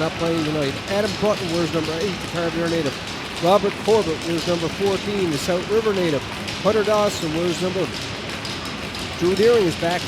not playing tonight. Adam Button wears number 8, the Caribbean native. Robert Corbett wears number 14, the South River native. Hunter Dawson wears number... Drew Deering is back.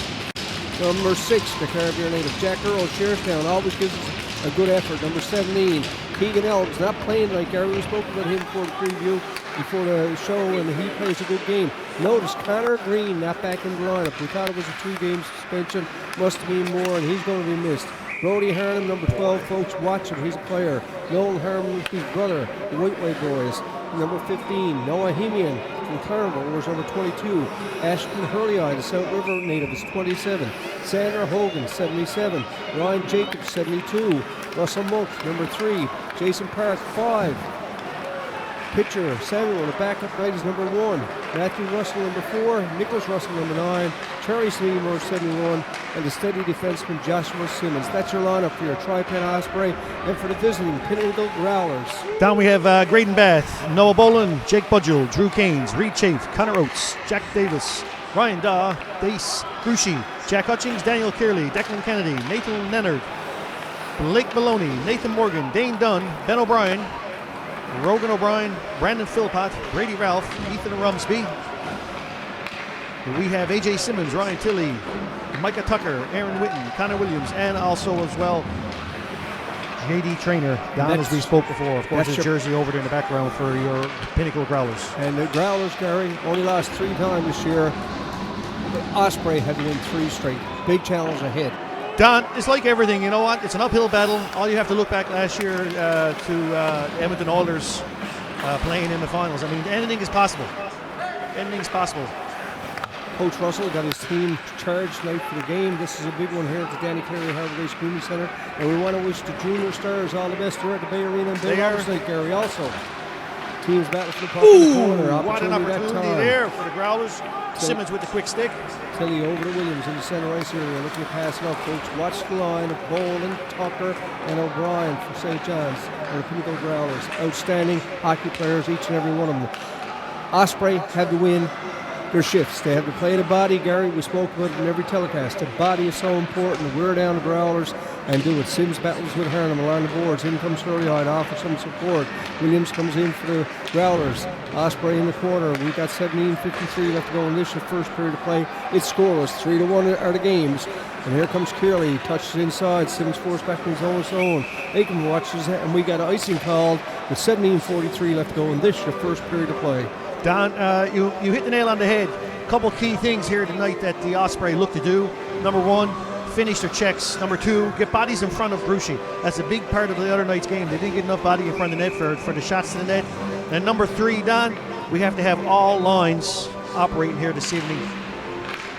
Number 6, the Caribbean native. Jack Earl, Sheriffstown, always gives us a good effort. Number 17, Keegan Elbs, not playing like Gary. We spoke about him for the preview before the show, and he plays a good game. Notice Connor Green not back in the lineup. We thought it was a 2-game suspension. Must have been more, and he's going to be missed. Brody Harnham, number 12, folks, watch him. He's a player. Nolan Harmon, his brother, the Whiteway boys. Number 15, Noah Hemian from Carnival, wears number 22. Ashton Hurley-Eye, the South River native, is 27. Sandra Hogan, 77. Ryan Jacobs, 72. Russell Monk, number 3. Jason Park, 5. Pitcher Samuel, the backup right, is number 1. Matthew Russell, number 4. Nicholas Russell, number 9. Charlie Seymour, 71. And the steady defenseman Joshua Simmons. That's your lineup for your TriPen Osprey. And for the visiting Pinnacle Growlers. Down we have Graydon Bath, Noah Boland, Jake Budgell, Drew Caines, Reed Chafe, Connor Oates, Jack Davis, Ryan Daw, Dace Grushi, Jack Hutchings, Daniel Kearley, Declan Kennedy, Nathan Leonard, Blake Maloney, Nathan Morgan, Dane Dunn, Ben O'Brien, Rogan O'Brien, Brandon Philpott, Brady Ralph, Ethan Rumsby. We have AJ Simmons, Ryan Tilley, Micah Tucker, Aaron Witten, Connor Williams, and also as well JD Trainer, down as we spoke before. Of course, his jersey over there in the background for your Pinnacle Growlers. And the Growlers, Gary, only lost 3 times this year. Osprey had to win 3 straight. Big challenge ahead. Don, it's like everything, you know what? It's an uphill battle. All you have to look back last year to Edmonton Oilers playing in the finals. I mean, anything is possible. Anything's possible. Coach Russell got his team charged tonight for the game. This is a big one here at the Danny Carey Harvard Race Community Centre. And we want to wish the junior stars all the best here at the Bay Arena and Bay Roberts Lake, Gary, also. Teams battle for the puck in the corner. What an opportunity there for the Growlers. Simmons with the quick stick. Tilly over to Williams in the center ice area, looking to pass it off, folks. Watch the line of Boland, Tucker, and O'Brien for St. John's and the Pinnacle Growlers. Outstanding hockey players, each and every one of them. Osprey had to win their shifts. They have to play the body, Gary. We spoke about it in every telecast. The body is so important. Wear down the Growlers and do it. Sims battles with Harnham along the boards. In comes Hurley-Eye to offer some support. Williams comes in for the Growlers. Osprey in the corner. We've got 17:53 left to go in this first period of play. It's scoreless. 3-1 are the games. And here comes Kearley. Touches inside. Simmons forced back in his own zone. Aiken watches it, and we got icing called with 17:43 left to go in this first period of play. Don, you hit the nail on the head. A couple key things here tonight that the Osprey look to do. Number 1, finish their checks. Number 2, get bodies in front of Grushi. That's a big part of the other night's game. They didn't get enough body in front of the net for the shots to the net. And number 3, Don, we have to have all lines operating here this evening.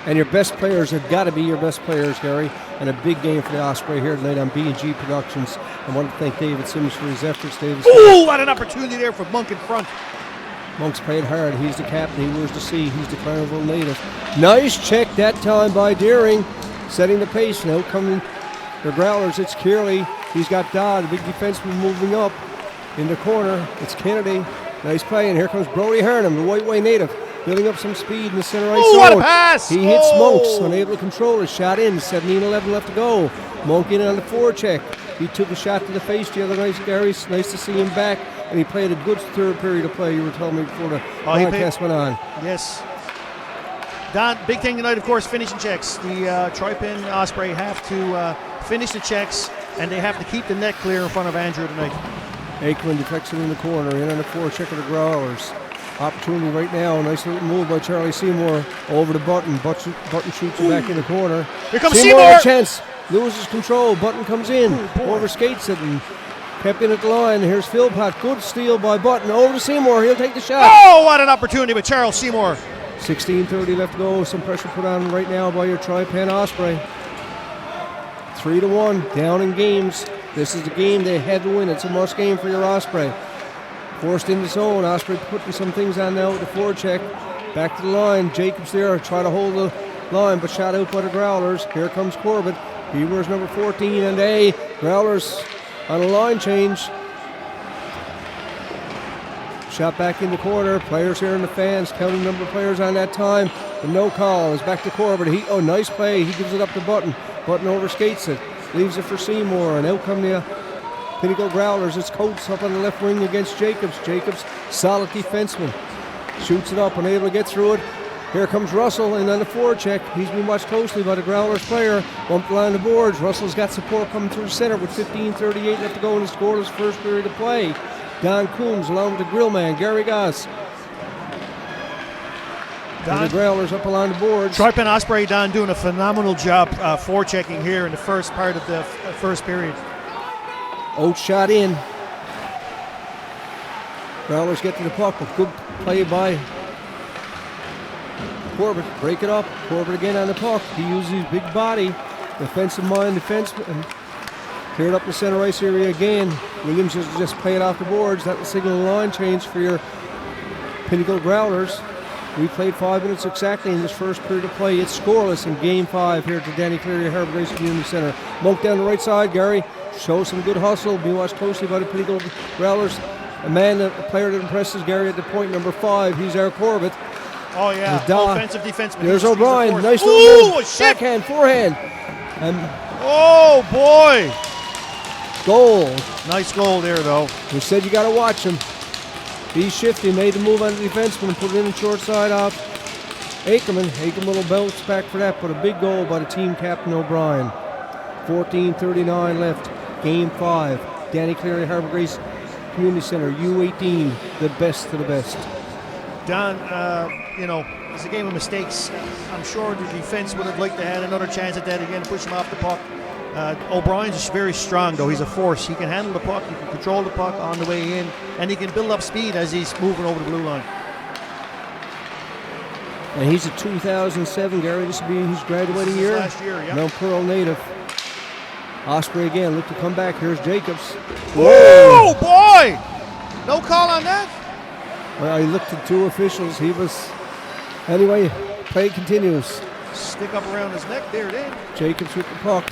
And your best players have got to be your best players, Gary. And a big game for the Osprey here tonight on B&G Productions. I want to thank David Sims for his efforts. Ooh, what an opportunity there for Monk in front. Monk's played hard. He's the captain. He wears the C. He's the Carnival native. Nice check that time by Deering. Setting the pace. Now coming the Growlers. It's Kearley. He's got Dodd, the big defenseman, moving up in the corner. It's Kennedy. Nice play. And here comes Brody Harnham, the Whiteway native, building up some speed in the center ice zone. What a pass! He hits Monks, unable to control it. Shot in. 17-11 left to go. Monk in on the forecheck. He took a shot to the face the other night, Gary. It's nice to see him back. And he played a good third period of play, you were telling me before the broadcast went on. Yes. Don, big thing tonight, of course, finishing checks. The TriPen Osprey have to finish the checks, and they have to keep the net clear in front of Andrew tonight. Aikman deflects it in the corner, in on the forecheck of the Growlers. Opportunity right now, nice little move by Charlie Seymour over to Button. Button shoots it back in the corner. Here comes Seymour! A chance, loses control, Button comes in, overskates it, and kept in at the line. Here's Philpott. Good steal by Button. Over to Seymour. He'll take the shot. Oh, what an opportunity by Charles Seymour. 16:30 left to go. Some pressure put on right now by your TriPen Osprey. 3-1. Down in games. This is the game they had to win. It's a must game for your Osprey. Forced in the zone. Osprey putting some things on now with the forecheck. Back to the line. Jacobs there. Try to hold the line, but shot out by the Growlers. Here comes Corbett. He wears number 14, and Growlers on a line change. Shot back in the corner. Players here in the fans, counting number of players on that time. But no call. It's back to Corbett. Nice play. He gives it up to Button. Button overskates it. Leaves it for Seymour. And out come the Pinnacle Growlers. It's Coates up on the left wing against Jacobs. Jacobs, solid defenseman. Shoots it up, unable to get through it. Here comes Russell, and on the forecheck, he's been watched closely by the Growlers player. Bumped along the boards. Russell's got support coming through the center with 15:38 left to go in the scoreless first period of play. Don Coombs along with the grill man, Gary Goss. The Growlers up along the boards. TriPen Osprey, Don, doing a phenomenal job forechecking here in the first part of the first period. Oates shot in. Growlers get to the puck, but good play by Corbett. Break it up. Corbett again on the puck. He uses his big body. Defensive mind, defenseman. Cleared up the center ice area again. Williams just play it off the boards. That will signal a line change for your Pinnacle Growlers. We played 5 minutes exactly in this first period of play. It's scoreless in Game 5 here at the Danny Cleary Harbour Grace Community Centre. Monk down the right side. Gary shows some good hustle. Being watched closely by the Pinnacle Growlers. A player that impresses Gary at the point, number 5. He's our Corbett. Oh, yeah. Offensive defenseman. There's O'Brien. Nice little backhand, forehand. Oh, boy. Goal. Nice goal there, though. We said you got to watch him. He's shifty, made the move on the defenseman and put it in the short side off Ackerman. Ackerman will bounce back for that, but a big goal by the team captain O'Brien. 14:39 left, Game 5. Danny Cleary Harbour Grace Community Centre, U18, the best of the best. Don, it's a game of mistakes. I'm sure the defense would have liked to have another chance at that again, push him off the puck. O'Brien's very strong, though. He's a force. He can handle the puck, he can control the puck on the way in, and he can build up speed as he's moving over the blue line. And he's a 2007, Gary. This will be his graduating year. Last year, yeah. Mount Pearl native. Osprey again, look to come back. Here's Jacobs. Whoa, boy! No call on that? Well, I looked at 2 officials. Anyway, play continues. Stick up around his neck. There it is. Jacobs with the puck.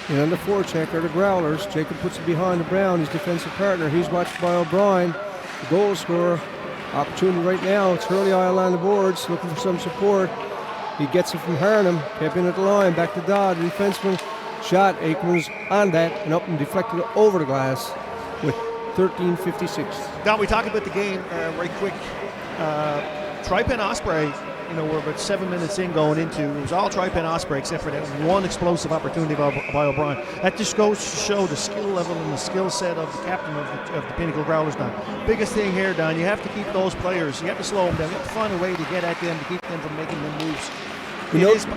And on the forecheck are the Growlers. Jacob puts it behind the Brown, his defensive partner. He's watched by O'Brien, the goal scorer. Opportunity right now. It's Hurley Isle on the boards, looking for some support. He gets it from Harnham. Kept in at the line. Back to Dodd. The defenseman shot. Aikman's on that and up and deflected over the glass with 13:56. Now we talk about the game right quick. TriPen Osprey, we're about 7 minutes in going into. It was all TriPen Osprey except for that one explosive opportunity by O'Brien. That just goes to show the skill level and the skill set of the captain of the Pinnacle Growlers now. Biggest thing here, Don, you have to keep those players. You have to slow them down. You have to find a way to get at them to keep them from making them moves.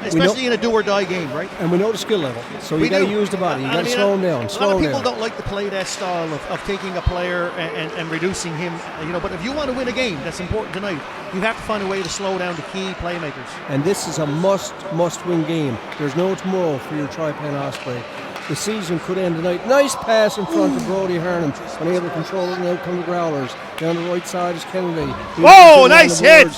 Especially in a do-or-die game, right? And we know the skill level, so you got to use the body. You got to slow him down. A lot of people don't like to play that style of taking a player and reducing him. But if you want to win a game, that's important tonight. You have to find a way to slow down the key playmakers. And this is a must-win game. There's no tomorrow for your TriPen Osprey. The season could end tonight. Nice pass in front of Brody Harnham, unable to control it, and out come the Growlers. Down the right side is Kennedy. Whoa, nice hit!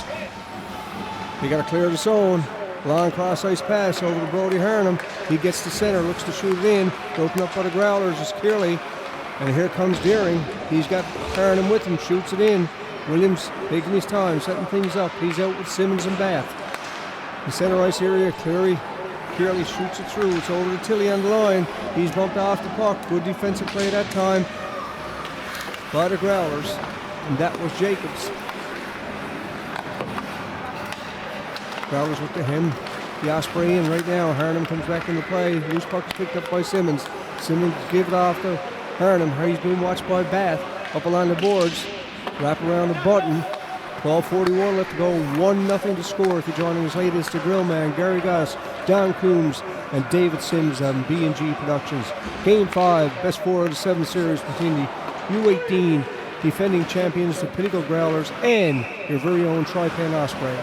You got to clear the zone. Long cross-ice pass over to Brody Harnham. He gets to center, looks to shoot it in. Broken up by the Growlers is Kearley. And here comes Deering. He's got Harnham with him, shoots it in. Williams taking his time, setting things up. He's out with Simmons and Bath. The center ice area, Kearley shoots it through. It's over to Tilley on the line. He's bumped off the puck. Good defensive play that time by the Growlers. And that was Jacobs. Growlers look to him. The Osprey in right now. Harnham comes back into play. Loose puck is picked up by Simmons. Simmons give it off to Harnham. He's being watched by Bath. Up along the boards. Wrap around the button. 12:41 left to go. 1-0 to score. If you're joining us late, it's the drill man, Gary Goss, Don Coombs, and David Sims on B&G Productions. Game 5, best 4 of the 7 series between the U18 defending champions, the Pinnacle Growlers, and your very own TriPen Osprey.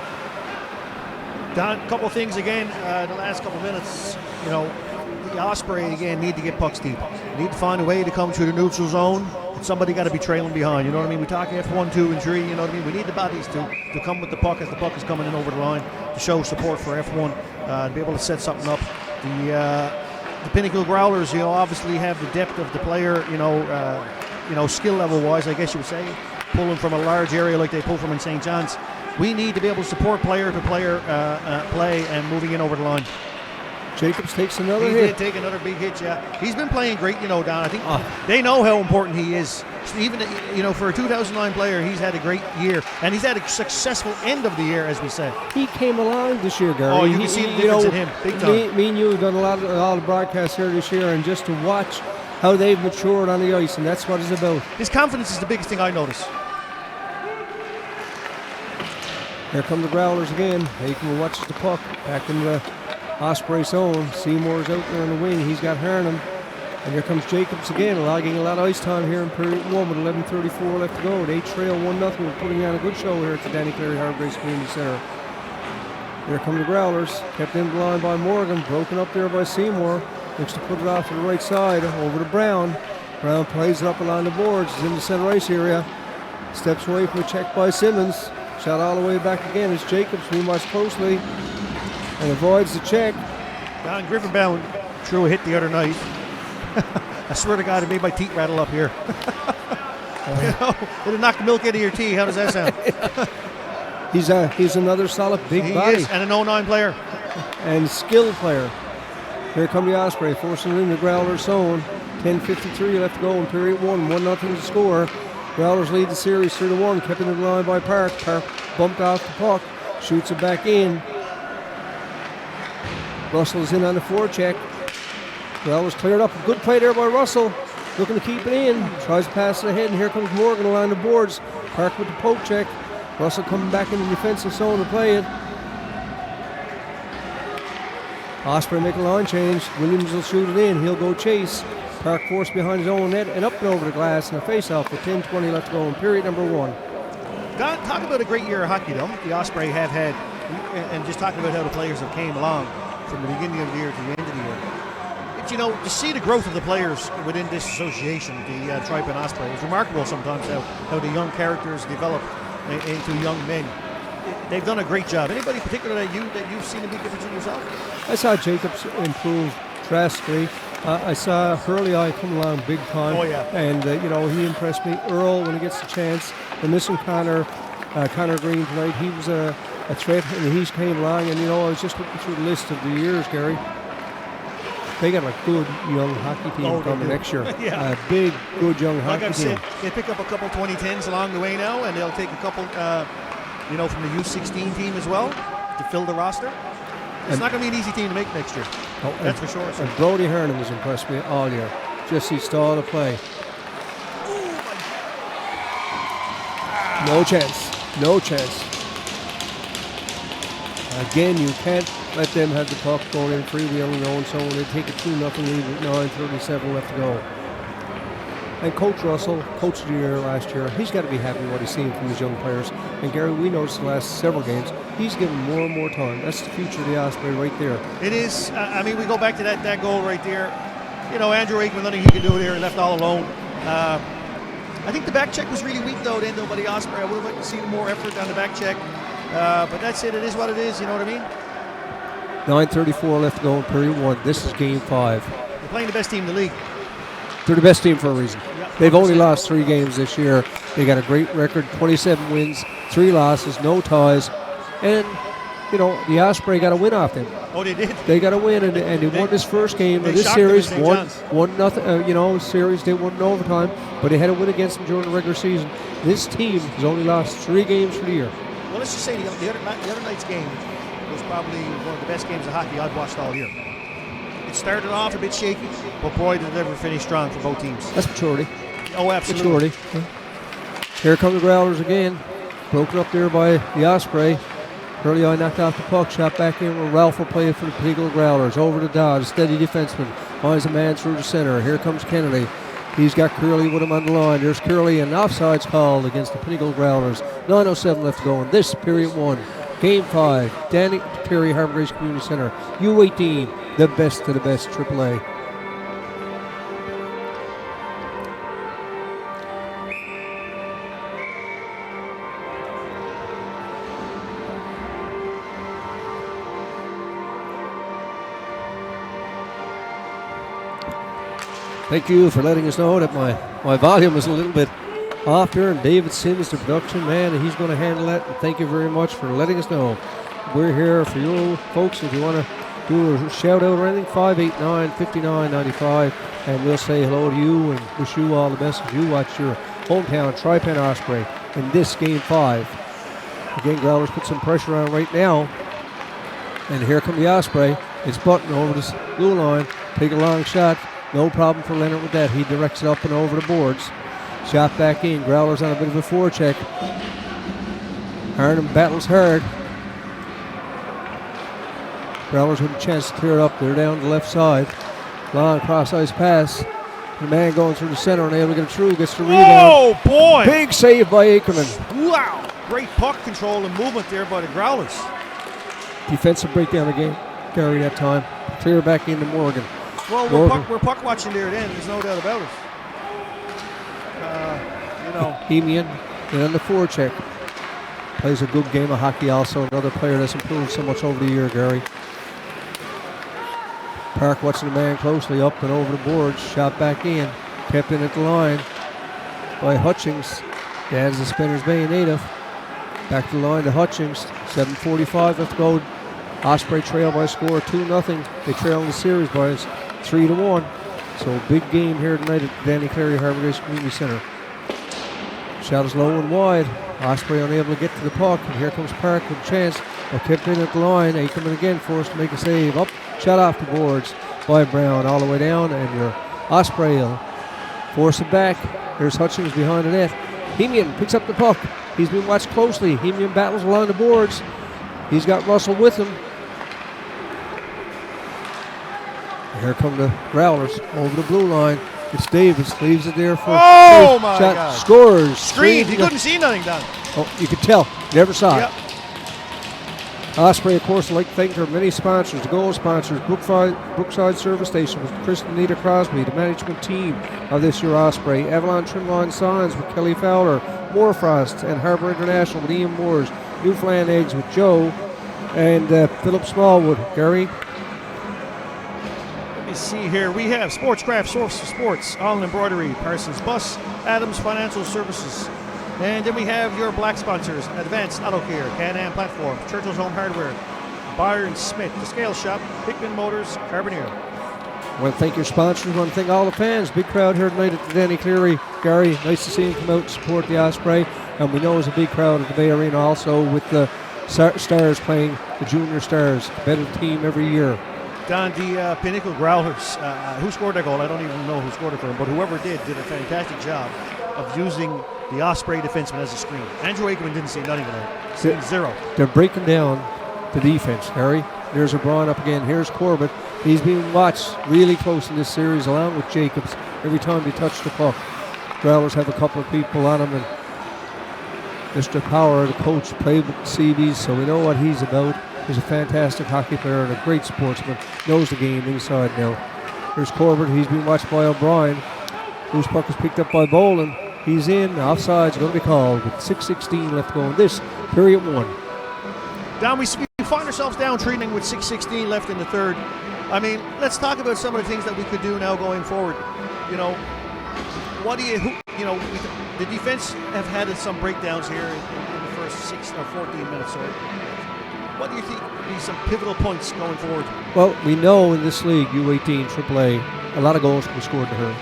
Don, a couple of things again, the last couple of minutes, the Osprey again need to get pucks deep. Need to find a way to come through the neutral zone. Somebody got to be trailing behind, you know what I mean? We talk F1, 2, and 3, you know what I mean? We need the bodies to come with the puck as the puck is coming in over the line to show support for F1, to be able to set something up. The Pinnacle Growlers, obviously have the depth of the player, skill level-wise, I guess you would say, pulling from a large area like they pull from in St. John's. We need to be able to support player-to-player play and moving in over the line. Jacobs takes another He hit. did take another big hit, yeah. He's been playing great, Don. I think they know how important he is. Even, for a 2009 player, he's had a great year. And he's had a successful end of the year, as we said. He came along this year, Gary. Oh, you can see the difference in him, big time. Me and you have done a lot of broadcasts here this year, and just to watch how they've matured on the ice, and that's what it's about. His confidence is the biggest thing I notice. Here come the Growlers again. Aiken watches the puck back in the Osprey zone. Seymour's out there on the wing. He's got Harnham. And here comes Jacobs again, logging a lot of ice time here in period 1 with 11:34 left to go. They trail 1-0. We're putting on a good show here at the Danny Cleary Hargraves Community Center. Here come the Growlers. Kept in the line by Morgan. Broken up there by Seymour. Looks to put it off to the right side. Over to Brown. Brown plays it up along the boards. He's in the center ice area. Steps away from a check by Simmons. Shot all the way back again as Jacobs, we watch closely, and avoids the check. Don Griffinbound threw a hit the other night. I swear to God, it made my teeth rattle up here. It'll knock the milk out of your tea. How does that sound? He's another solid big body. He is, and an 09 player. And skilled player. Here come the Osprey, forcing it in the Growler zone. 10:53 left to go in period 1. 1-0 to score. Growlers lead the series 3-1. Kept in the line by Park. Park bumped off the puck. Shoots it back in. Russell is in on the forecheck. Growlers cleared up. A good play there by Russell. Looking to keep it in. Tries to pass it ahead, and here comes Morgan along the boards. Park with the poke check. Russell coming back in the defensive zone to play it. Osprey make a line change. Williams will shoot it in. He'll go chase. Park forced behind his own net and up and over the glass in a face-off with 10:20 left to go in period number 1. God, talk about a great year of hockey, though. The Osprey have had, and just talking about how the players have came along from the beginning of the year to the end of the year. But, to see the growth of the players within this association, the TriPen Osprey, it's remarkable sometimes how the young characters develop into young men. They've done a great job. Anybody particular that you've seen a big difference in yourself? I saw Jacobs improve drastically. I saw Hurley come along big time. Oh, yeah. And, he impressed me. Earl, when he gets the chance. They're missing Connor Green tonight. He was a threat, and he came along. And, I was just looking through the list of the years, Gary. They got a good young hockey team coming next year. Yeah. A big, good young hockey team. They pick up a couple 2010s along the way now, and they'll take a couple, from the U16 team as well to fill the roster. It's not going to be an easy team to make next year. That's for sure. And Brody Harnham has impressed me all year. Just he stalled a play. No chance. No chance. Again, you can't let them have the puck going in freewheeling their own zone. They take a 2-0 lead with 9:37 left to go. And Coach Russell, Coach of the Year last year, he's got to be happy with what he's seen from his young players. And Gary, we noticed the last several games, he's given more and more time. That's the future of the Osprey right there. It is. We go back to that goal right there. Andrew Aikman, nothing he could do there, left all alone. I think the back check was really weak, though, by the Osprey. I would have liked to see more effort on the back check. But that's it. It is what it is. You know what I mean? 9:34 left to go in period 1. This is game 5. They're playing the best team in the league. They're the best team for a reason. Yep. They've only lost 3 games this year. They got a great record, 27 wins, 3 losses, no ties. And, the Osprey got a win off them. Oh, they did? They got a win, and they won this first game of this series. 1-0, series. They won in overtime, but they had a win against them during the regular season. This team has only lost 3 games for the year. Well, let's just say the other night's game was probably one of the best games of hockey I've watched all year. It started off a bit shaky, but boy, did it ever finish strong for both teams. That's maturity. Oh, absolutely. Maturity. Here come the Growlers again. Broken up there by the Osprey. Hurley knocked off the puck, shot back in where Ralph will play it for the Pinnacle Growlers. Over to Dodd, steady defenseman. Finds a man through the center. Here comes Kennedy. He's got Curley with him on the line. There's Curley, and offside's called against the Pinnacle Growlers. 9:07 left to go in this period 1. Game 5, Danny Cleary Hargraves Community Center. U18, the best to the best, AAA. Thank you for letting us know that my volume is a little bit off there, and David Sims, the production man, and he's going to handle that. And thank you very much for letting us know. We're here for you folks. If you want to do a shout out or anything, 589-5995, and we'll say hello to you and wish you all the best as you watch your hometown TriPen Osprey in this Game 5. Again, Growlers put some pressure on right now, and here come the Osprey. It's Button over this blue line, take a long shot, no problem for Leonard with that. He directs it up and over the boards. Shot back in, Growlers on a bit of a forecheck. Arnhem battles hard. Growlers with a chance to clear it up. They're down the left side. Long cross-ice pass. The man going through the center and able to get it through. Gets the rebound. Oh, boy! Big save by Ackerman. Wow! Great puck control and movement there by the Growlers. Defensive breakdown again. Gary that time. Clear back into Morgan. Well, we're puck watching there then. There's no doubt about it. Hemian and on the forecheck. Plays a good game of hockey also. Another player that's improved so much over the year, Gary. Park watching the man closely, up and over the boards. Shot back in. Kept in at the line by Hutchings. Dad's the Spinners Bay native. Back to the line to Hutchings. 7:45 left to go. Osprey trail by a score 2-0. They trail in the series by 3-1. So big game here tonight at Danny Cleary Harbour Grace Community Centre. Shot is low and wide. Osprey unable to get to the puck, and here comes Park with a chance. But kept in at the line. Ackerman again forced to make a save. Up, shot off the boards by Brown all the way down, and your Osprey will force it back. Here's Hutchings behind the net. Hemian picks up the puck. He's been watched closely. Hemian battles along the boards. He's got Russell with him. And here come the Growlers over the blue line. It's Davis, leaves it there for oh my shot, God. Scores. Screened. He couldn't see nothing done. Oh, you could tell. Never saw Yep. it. Osprey, of course, would like to thank our many sponsors, the goal sponsors, Brookside Service Station with Chris and Nita Crosby, the management team of this year Osprey, Avalon Trimline Signs with Kelly Fowler, Moorfrost and Harbour International with Ian Moores, Newfoundland Eggs with Joe, and Philip Smallwood. Gary? Let me see here. We have Sportscraft, Source of Sports, Allen Embroidery, Parsons Bus, Adams Financial Services. And then we have your black sponsors, Advanced Auto Care, Can-Am Platform, Churchill's Home Hardware, Byron Smith, The Scale Shop, Hickman Motors, Carboneer. I want to thank your sponsors. I want to thank all the fans. Big crowd here tonight at the Danny Cleary. Gary, nice to see him come out and support the Osprey. And we know there's a big crowd at the Bay Arena also with the Stars playing the Junior Stars. Better team every year. Don, the Pinnacle Growlers, who scored that goal? I don't even know who scored it for him, but whoever did a fantastic job of using the Osprey defenseman as a screen. Andrew Aikman didn't see nothing of that. Zero. They're breaking down the defense, Harry. There's O'Brien up again. Here's Corbett. He's being watched really close in this series along with Jacobs every time they touch the puck. Growlers have a couple of people on him, and Mr. Power, the coach, played with the CBs, so we know what he's about. He's a fantastic hockey player and a great sportsman. Knows the game inside now. Here's Corbett. He's being watched by O'Brien. Whose puck is picked up by Boland. He's in. Offside's going to be called with 6:16 left to go in this period one. Don, we find ourselves down treating with 6:16 left in the third. I mean, let's talk about some of the things that we could do now going forward. You know, the defense have had some breakdowns here in the first 6 or 14 minutes. So what do you think would be some pivotal points going forward? Well, we know in this league, U18, AAA, a lot of goals can be scored to her.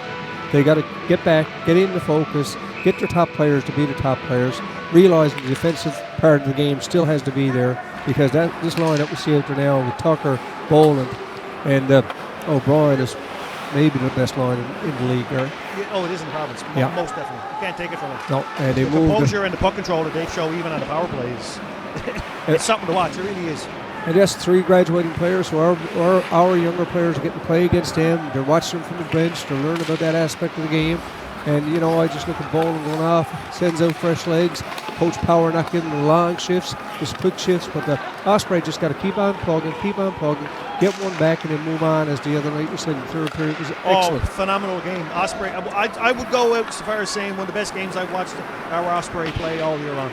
They got to get back, get into focus, get their top players to be the top players, realize the defensive part of the game still has to be there, because this lineup we see out there now with Tucker, Boland, and O'Brien is maybe the best line in the league, right? Yeah, it is in the province. Yeah. Most definitely. You can't take it from them. No, and they the moved. composure and the puck control that they show even on the power plays. It's something to watch. It really is. And that's 3 graduating players, so our younger players are getting to play against them. They're watching them from the bench. They're learning about that aspect of the game. And, you know, I just look at Boland going off, sends out fresh legs. Coach Power not giving the long shifts, just quick shifts. But the Osprey just got to keep on plugging, get one back, and then move on, as the other night was in the third period. It was excellent. Oh, phenomenal game. Osprey, I would go out as far as saying one of the best games I've watched our Osprey play all year long.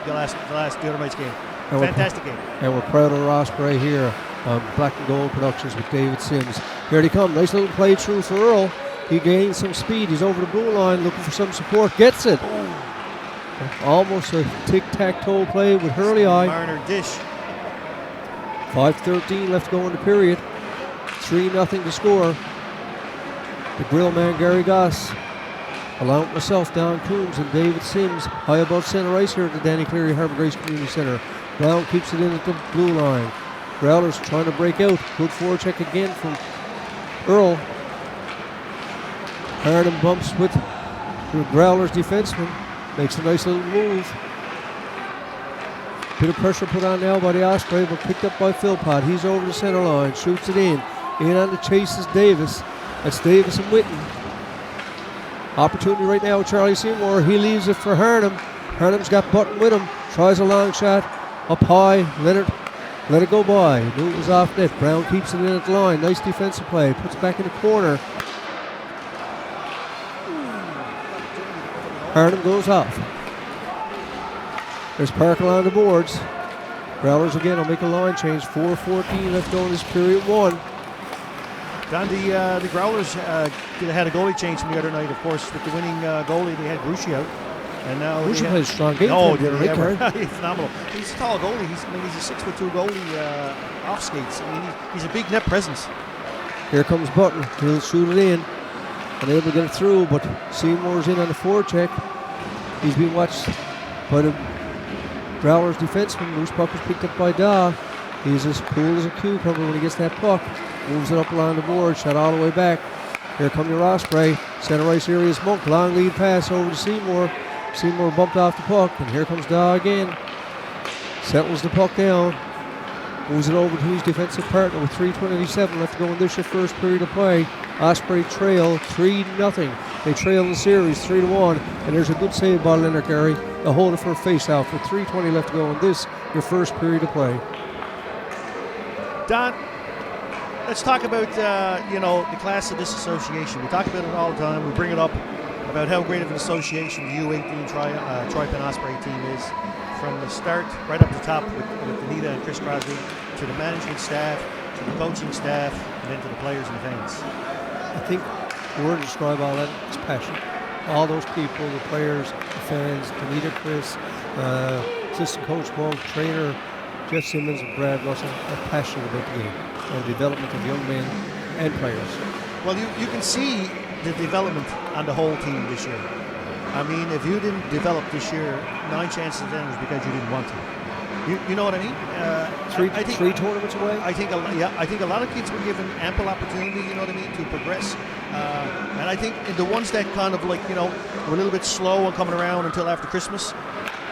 The other night's game. Fantastic game. And we're proud of our Osprey here on Black and Gold Productions with David Sims. Here they come. Nice little play through for Earl. He gains some speed. He's over the blue line looking for some support. Gets it. Almost a tic-tac-toe play with Hurley Eye. Marner dish. 5:13 left to go in the period. 3-0 to score. The grill man Gary Goss, along with myself, Don Coombs and David Sims, high above center ice here at the Danny Cleary Harbour Grace Community Centre. Brown keeps it in at the blue line. Growlers trying to break out. Good forecheck again from Earl. Harden bumps with the Growlers defenseman. Makes a nice little move. Bit of pressure put on now by the Osprey, but picked up by Philpott. He's over the center line, shoots it in. In on the chase is Davis. That's Davis and Witten. Opportunity right now with Charlie Seymour. He leaves it for Harnham. Harnham's got Button with him. Tries a long shot. Up high. Leonard let it go by. Knew it was off net. Brown keeps it in at the line. Nice defensive play. Puts it back in the corner. Harnham goes off. There's Parker on the boards. Growlers again will make a line change. 4:14 left to go in this period 1. Don, the Growlers had a goalie change from the other night, of course, with the winning goalie. They had Grushi out. And now Grushi played a strong game. Oh, he's phenomenal. He's a tall goalie. He's a 6'2" goalie off skates. I mean, he's a big net presence. Here comes Button. He'll shoot it in. Unable to get it through, but Seymour's in on the forecheck. He's being watched by the Growlers defenseman. Loose puck was picked up by Daw. He's as cool as a cucumber when he gets that puck. Moves it up along the board, shot all the way back. Here come your Osprey. Center ice area is Monk. Long lead pass over to Seymour. Seymour bumped off the puck, and here comes Daw again. Settles the puck down. Moves it over to his defensive partner with 3:27 left to go in this your first period of play. Osprey trail 3-0. They trail the series 3-1, and there's a good save by Leonard Gary. A holder for a face-off with 3:20 left to go in this your first period of play. Don, let's talk about the class of this association. We talk about it all the time. We bring it up about how great of an association the U18 TriPen Osprey team is, from the start right up the top with Anita and Chris Crosby, to the management staff, to the coaching staff, and then to the players and the fans. I think the word to describe all that is passion. All those people, the players, the fans, Anita, Chris, assistant coach Monk, trainer Jeff Simmons and Brad Russell are passionate about the game and the development of young men and players. Well, you can see the development on the whole team this year. I mean, if you didn't develop this year, 9 chances of them was because you didn't want to. You know what I mean? I think three tournaments away. I think a lot of kids were given ample opportunity. You know what I mean, to progress. And I think the ones that kind of were a little bit slow on coming around until after Christmas.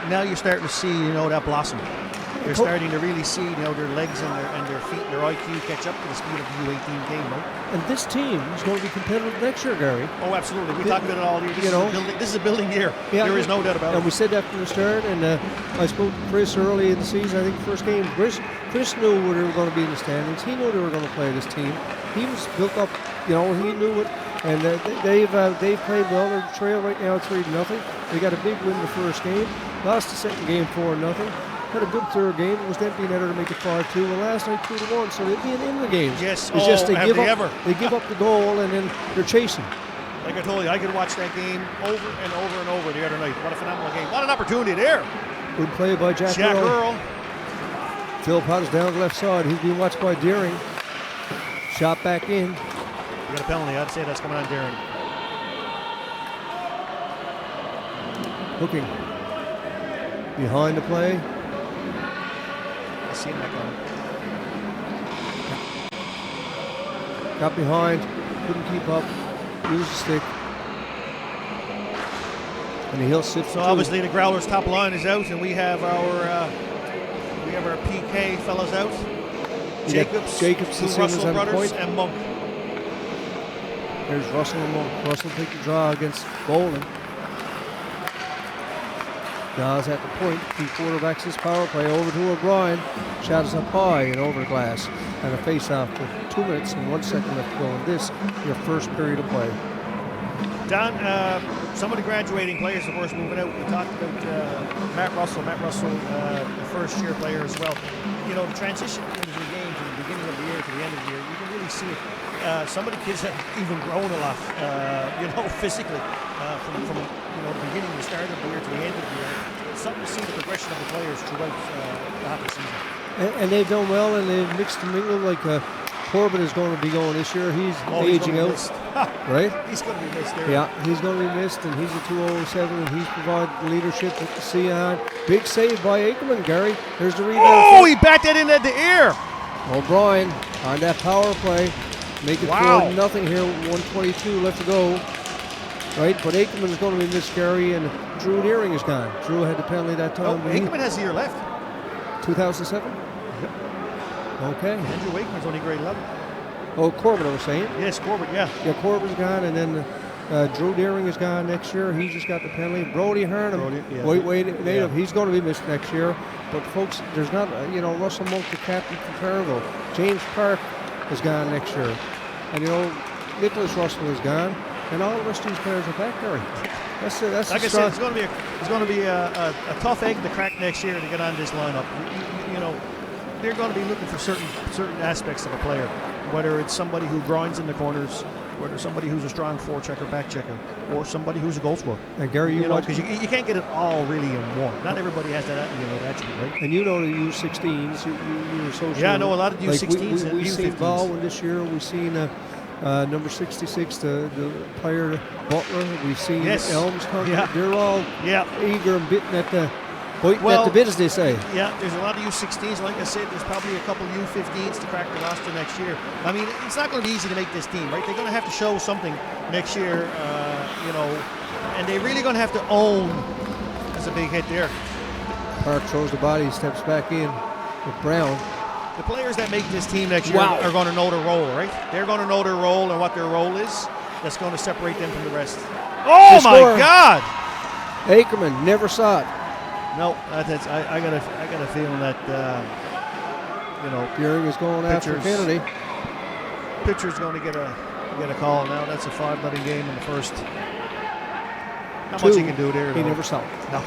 Now you're starting to see that blossom. They're starting to really see their legs and their feet, their IQ catch up to the speed of the U18 game, right? And this team is going to be competitive next year, Gary. Oh, absolutely. We talk about it all year. This is a building year. Yeah, there is no doubt about it. And we said that from the start. And I spoke to Chris early in the season. I think the first game, Chris knew where they were going to be in the standings. He knew they were going to play this team. He was built up. He knew it. And they've played well. They're trail right now 3-0. They got a big win the first game. Lost the second game 4-0. Had a good third game. It was the empty netter to make it 5-2. Well, last night 2-1. So they'd be in the game. Yes. It's just they give up the goal and then they're chasing. Like I told you, I could watch that game over and over and over the other night. What a phenomenal game! What an opportunity there. Good play by Jack Earl. Philpott is down the left side. He's being watched by Deering. Shot back in. You got a penalty. I'd say that's coming on Deering. Hooking. Behind the play. I see him back on. Got behind. Couldn't keep up. Used the stick. And he'll sit. So obviously the Growlers top line is out, and we have our PK fellas out. Jacobs, two Russell brothers, and Monk. There's Russell and Monk. Russell take the draw against Bowling. Dawes at the point. 2 quarterbacks this power play over to O'Brien. Shot is up high and over the glass. And a face-off with 2 minutes and 1 second left to go in this, your first period of play. Don, some of the graduating players, of course, moving out. We talked about Matt Russell, the first-year player as well. The transition into the game from the beginning of the year to the end of the year, you can really see it. Some of the kids have even grown a lot, physically, from the beginning, the start of the year to the end of the year. It's something to see the progression of the players throughout the hockey season. And they've done well, and they've mixed and mingled. Like Corbett is going to be going this year. He's aging out, right? He's going to be missed there. Yeah, he's going to be missed, and he's a 207, and he's provided leadership with the Sion. Big save by Aikman, Gary. There's the rebound. Oh, he backed that in at the air. O'Brien on that power play. Make it 4-0 here with 1:22 left to go. Right, but Aikman is going to be missed, Gary, and Drew Deering is gone. Drew had the penalty that time. Aikman has a year left. 2007? Yep. Okay. Andrew Wakeman's only grade 11. Oh, Corbett, I was saying. Yes, Corbett, yeah. Yeah, Corbett's gone, and then Drew Deering is gone next year. He just got the penalty. Brody Harnham, White native, he's going to be missed next year. But, folks, there's not, Russell Monk, the captain from Fairville. James Park is gone next year. And, Nicholas Russell is gone. And all the rest of these players are back, Gary. That's like I said, it's going to be a tough egg to crack next year to get on this lineup. They're going to be looking for certain aspects of a player, whether it's somebody who grinds in the corners, whether somebody who's a strong forechecker, back checker, or somebody who's a goal scorer. And Gary, because you can't get it all really in one. Not everybody has that attribute, right? And the U16s, you associate. Yeah, I know a lot of U16s. We've seen Baldwin this year. We've seen number 66, the player Butler. We've seen Elms come. Yeah. They're all eager and biting at the bit, as they say. Yeah, there's a lot of U16s. Like I said, there's probably a couple U15s to crack the roster next year. I mean, it's not going to be easy to make this team, right? They're going to have to show something next year, and they're really going to have to own. That's a big hit there. Park throws the body, steps back in with Brown. The players that make this team next year are going to know their role, right? They're going to know their role and what their role is. That's going to separate them from the rest. Oh, my God! Ackerman never saw it. No, I got a feeling that Deering is going after Kennedy. Pitcher's going to get a call now. That's a 5-0 game in the first. Not much he can do there. He never saw it. No.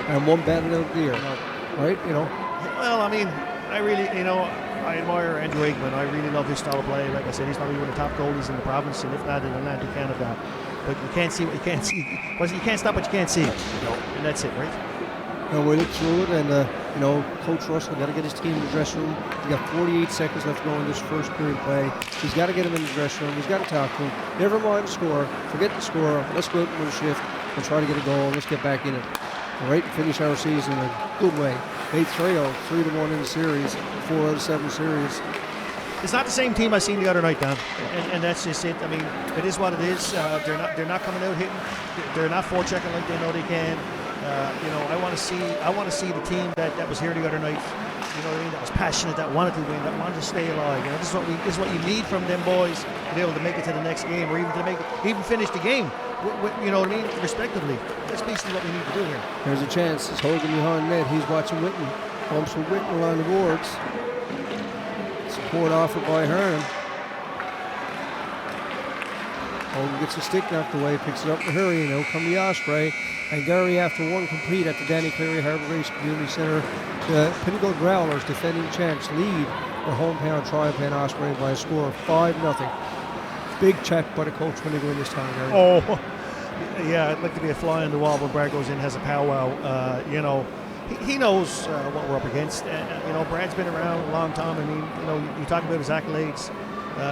And one batted out the air. No. Right? Well, I mean, I really, I admire Andrew Aikman. I really love his style of play. Like I said, he's probably one of the top goalies in the province, and if not in Atlantic Canada. But you can't see what you can't see. Well, you can't stop what you can't see. And that's it, right? We look through it, and Coach Russell got to get his team in the dressing room. He's got 48 seconds left to go in this first period play. He's got to get him in the dressing room. He's got to talk to him. Never mind the score. Forget the score. Let's go out and win a shift and try to get a goal. Let's get back in it. All right, finish our season in a good way. 8-3-0, 3-1 in the series, 4 out of 7 series. It's not the same team I seen the other night, Don, and that's just it. I mean, it is what it is. They're not coming out hitting. They're not forechecking like they know they can. I want to see the team that was here the other night. You know what I mean? That was passionate, that wanted to win, that wanted to stay alive. This is what you need from them boys to be able to make it to the next game, or even finish the game. You know what I mean? Respectively. That's basically what we need to do here. There's a chance. It's Hogan behind net. He's watching Whitten. Bumps with Whitten along the boards. Support offered by Hearn. Hogan gets a stick knocked away, picks it up in a hurry. Now come the Osprey. And Gary, after one complete at the Danny Cleary Harbour Grace Community Centre, the Pinnacle Growlers, defending champs, lead the hometown TriPen Osprey by a score of 5-0. Big check by the coach when they go in this time, Gary. Oh, yeah, I'd like to be a fly on the wall when Brad goes in, has a powwow. He knows what we're up against. Brad's been around a long time. I mean, you talk about his accolades.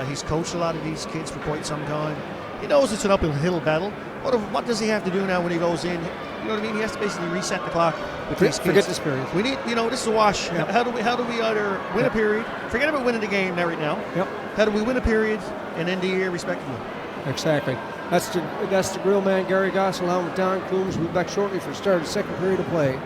He's coached a lot of these kids for quite some time. He knows it's an uphill battle. What does he have to do now when he goes in? You know what I mean? He has to basically reset the clock with these kids. Forget this period. We need, this is a wash. Yeah. How do we either win a period? Forget about winning the game right now. Yep. How do we win a period and end the year respectively? Exactly. That's the grill man, Gary Goss, along with Don Coombs. We'll be back shortly for the start of the second period of play.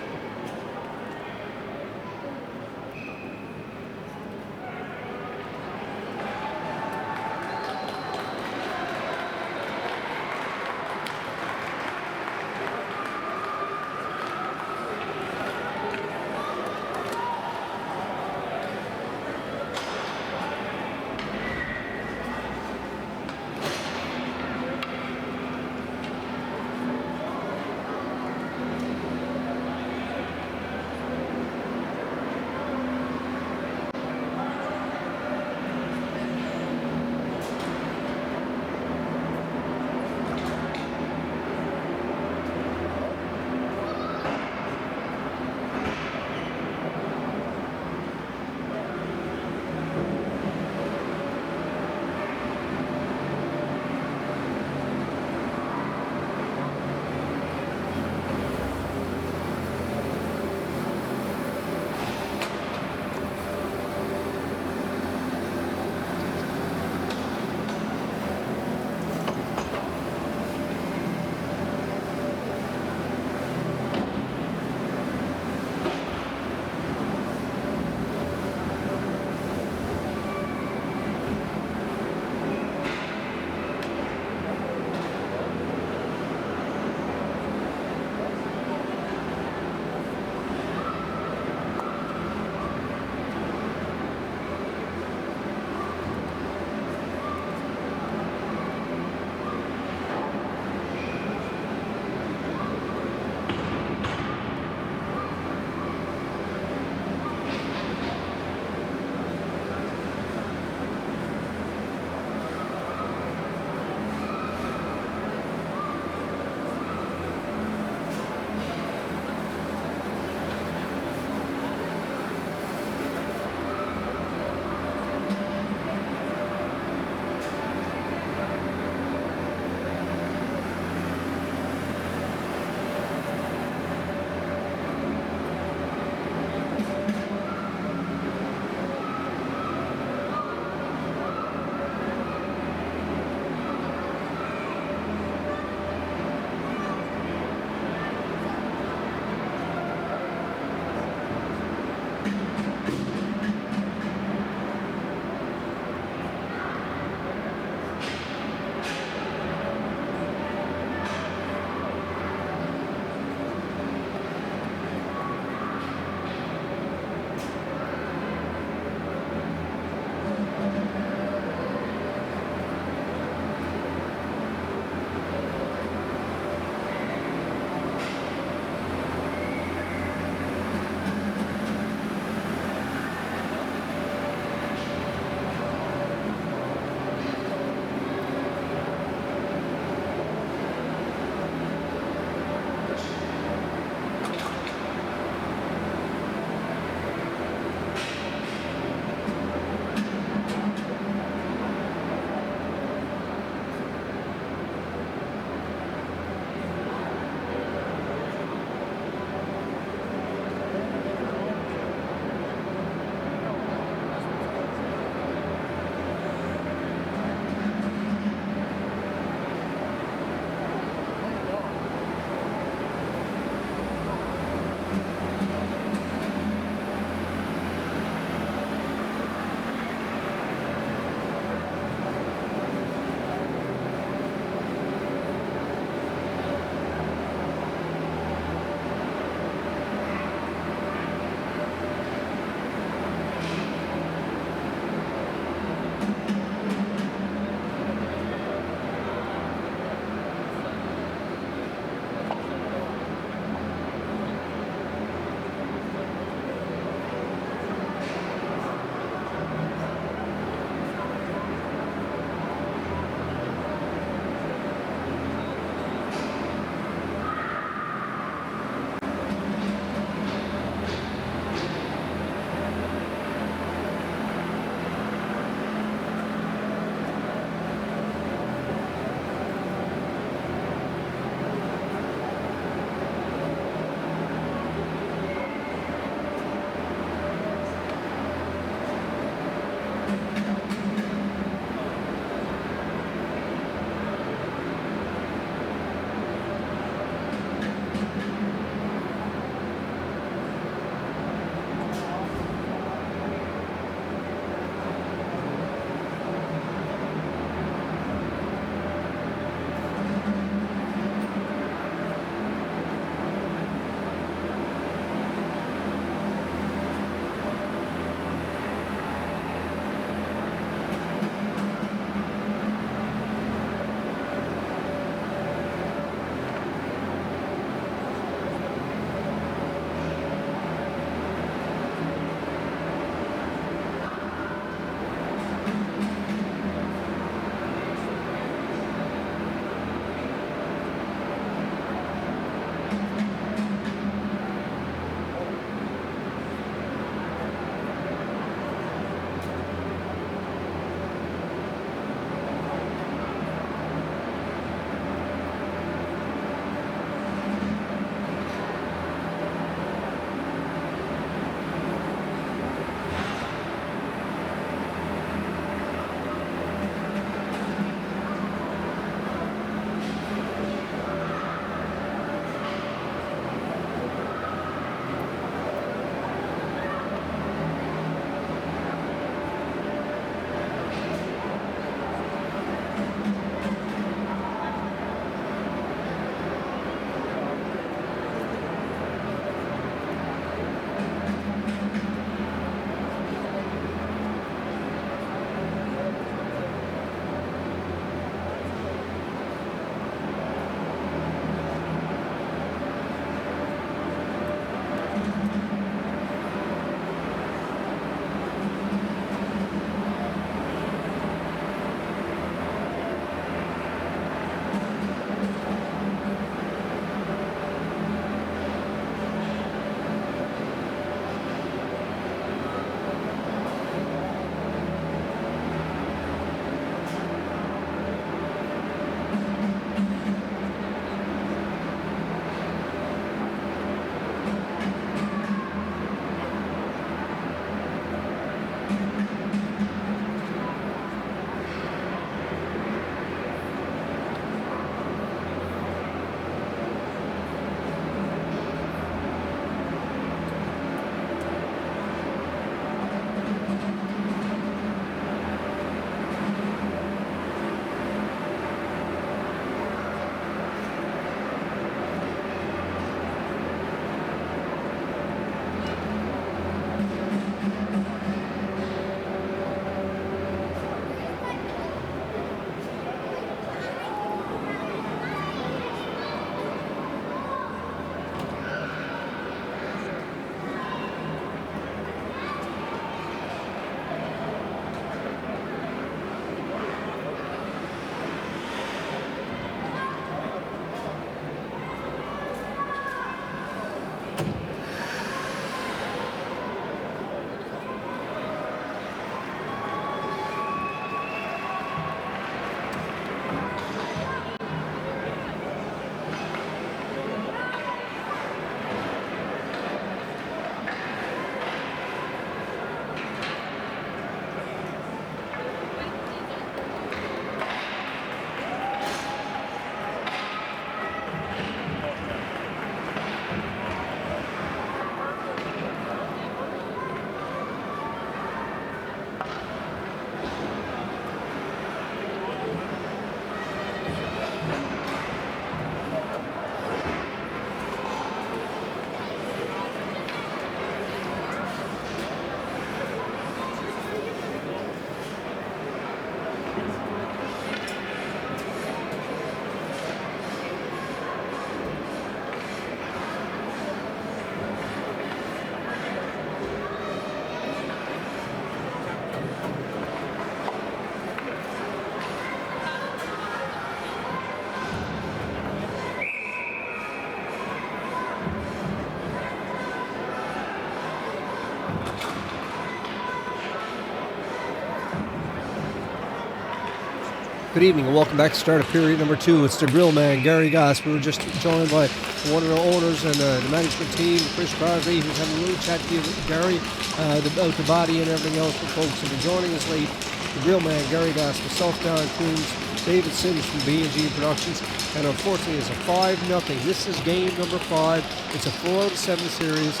Good evening and welcome back to start of period number 2. It's the grill man, Gary Goss. We were just joined by one of the owners and the management team, Chris Crosby, who's having a little chat to you, Gary, about the body and everything else for folks. And joining us late, the grill man, Gary Goss, myself, Darren Coons, David Sims from B&G Productions, and unfortunately it's a 5-0. This is game number 5. It's a 4-7 series.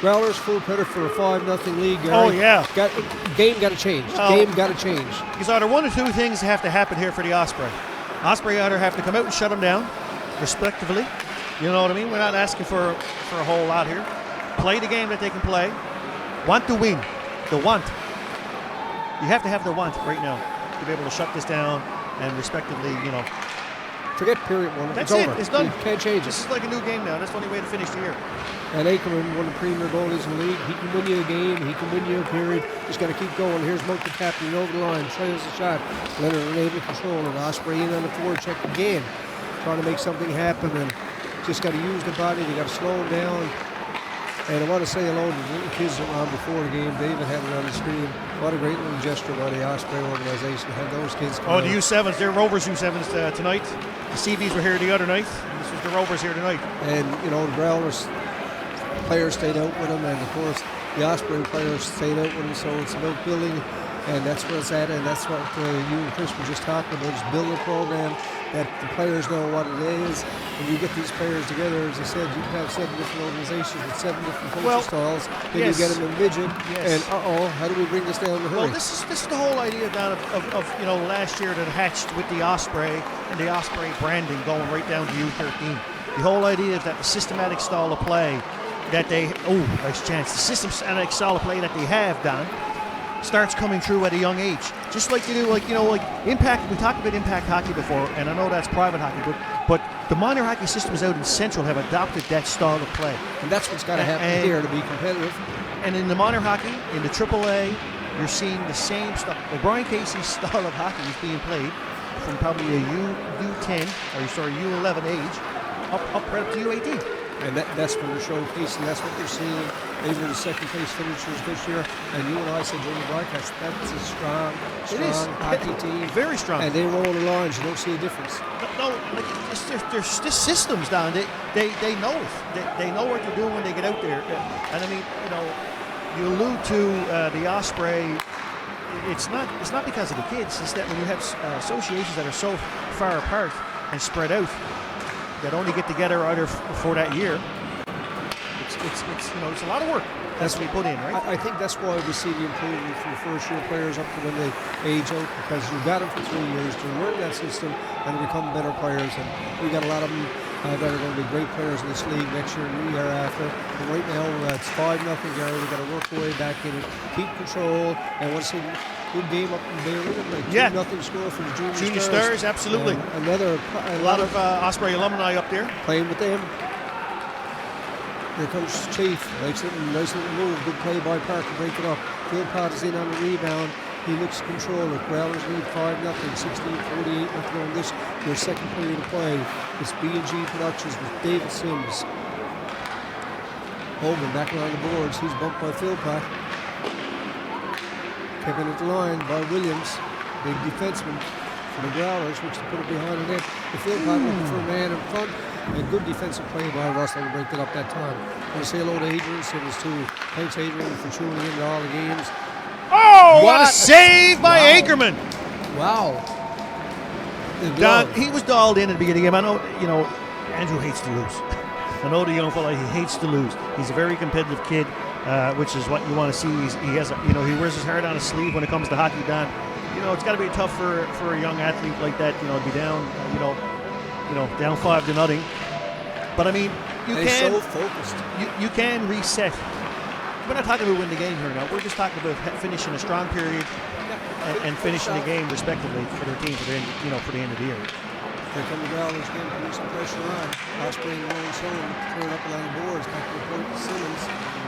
Growlers full credit for a 5-0 lead, Gary. Oh, yeah. Game got to change. Game got to change. Because either one or two things have to happen here for the Osprey. Osprey either have to come out and shut them down, respectively. You know what I mean? We're not asking for a whole lot here. Play the game that they can play. Want to win. The want. You have to have the want right now to be able to shut this down and respectively, you know. Forget period 1. That's it's it. over. It's done. You can't change it. This is like a new game now. That's the only way to finish the year. And Ackerman, one of the premier goalies in the league, he can win you a game, he can win you a period. Just got to keep going. Here's Monkey Captain over the line, trails the shot. Leonard unable to control it. Osprey in on the forecheck again, trying to make something happen, and just got to use the body. They got to slow him down. And I want to say hello to the little kids that were on before the game. David had it on the screen. What a great little gesture by the Osprey organization to have those kids come the U7s, they're Rovers U7s tonight. The CBs were here the other night. This was the Rovers here tonight. And, you know, the Growlers players stayed out with them, and of course the Osprey players stayed out with them, so it's about building, and that's where it's at, and that's what you and Chris were just talking about, is building a program that the players know what it is, and you get these players together. As I said, you can have 7 different organizations with 7 different coaching styles, then you get them in midget, and how do we bring this down in a hurry? Well, this is the whole idea, Don, of you know, last year that hatched with the Osprey and the Osprey branding going right down to U13. The whole idea is that the systematic style of play that they, nice chance, the systematic style of play that they have, Don, starts coming through at a young age. Just like you do, like impact, we talked about impact hockey before, and I know that's private hockey, but the minor hockey systems out in Central have adopted that style of play. And that's what's got to happen here to be competitive. And in the minor hockey, in the AAA, you're seeing the same stuff. Well, Brian Casey's style of hockey is being played from probably a U10, U11 age, up right up to U18. And that's what we're showcasing. That's what you're seeing. They were the second place finishers this year. And you and I said during the broadcast, that's a strong hockey team. Very strong. And they roll the lines. You don't see a difference. No, there's just systems down. They know it. They know what they're doing when they get out there. And I mean, you know, you allude to the Osprey. It's not because of the kids. It's that when you have associations that are so far apart and spread out, that only get together either for that year. It's you know, it's a lot of work that's to be put in, right? I think that's why we see the improvement from the first year players up to when they age out, because you've got them for 3 years to learn that system and become better players. And we got a lot of them that are going to be great players in this league next year and the year after. But right now it's 5-0, Gary. We got to work our way back in it, keep control, and want to see good game up in Beirut, like 2-0 score for the Junior Stars, absolutely. A lot of Osprey alumni up there playing with them. Here comes Chief, nice little move, good play by Park to break it up. Philpott is in on the rebound. He looks to control it. Growlers lead 5-0, 16:48 left to go in this, their second period of play. It's B&G Productions with David Sims. Holman back around the boards. He's bumped by Philpott. Kicking at the line by Williams, big defenseman for the Growlers, which to put it behind the net. The Philpott looking for a man in front, and good defensive play by Russell to break it up that time. I want to say hello to Adrian Simmons too. Thanks, Adrian, for tuning in to all the games. Oh, what a save by Ackerman! Wow. Don, he was dialed in at the beginning of the game. I know, you know, Andrew hates to lose. I know the young fella, he hates to lose. He's a very competitive kid. Which is what you want to see. He has, he wears his heart on his sleeve when it comes to hockey, Don. You know, it's got to be tough for a young athlete like that. You know, to be down, down 5-0. But I mean, he's so focused. You can reset. We're not talking about winning the game here now. We're just talking about finishing a strong period and finishing the game respectively for their team for the end of the year. Here come the Growlers again, putting some pressure on. Osprey and Rolling Stone, throwing up along the boards. Back to the point to Simmons.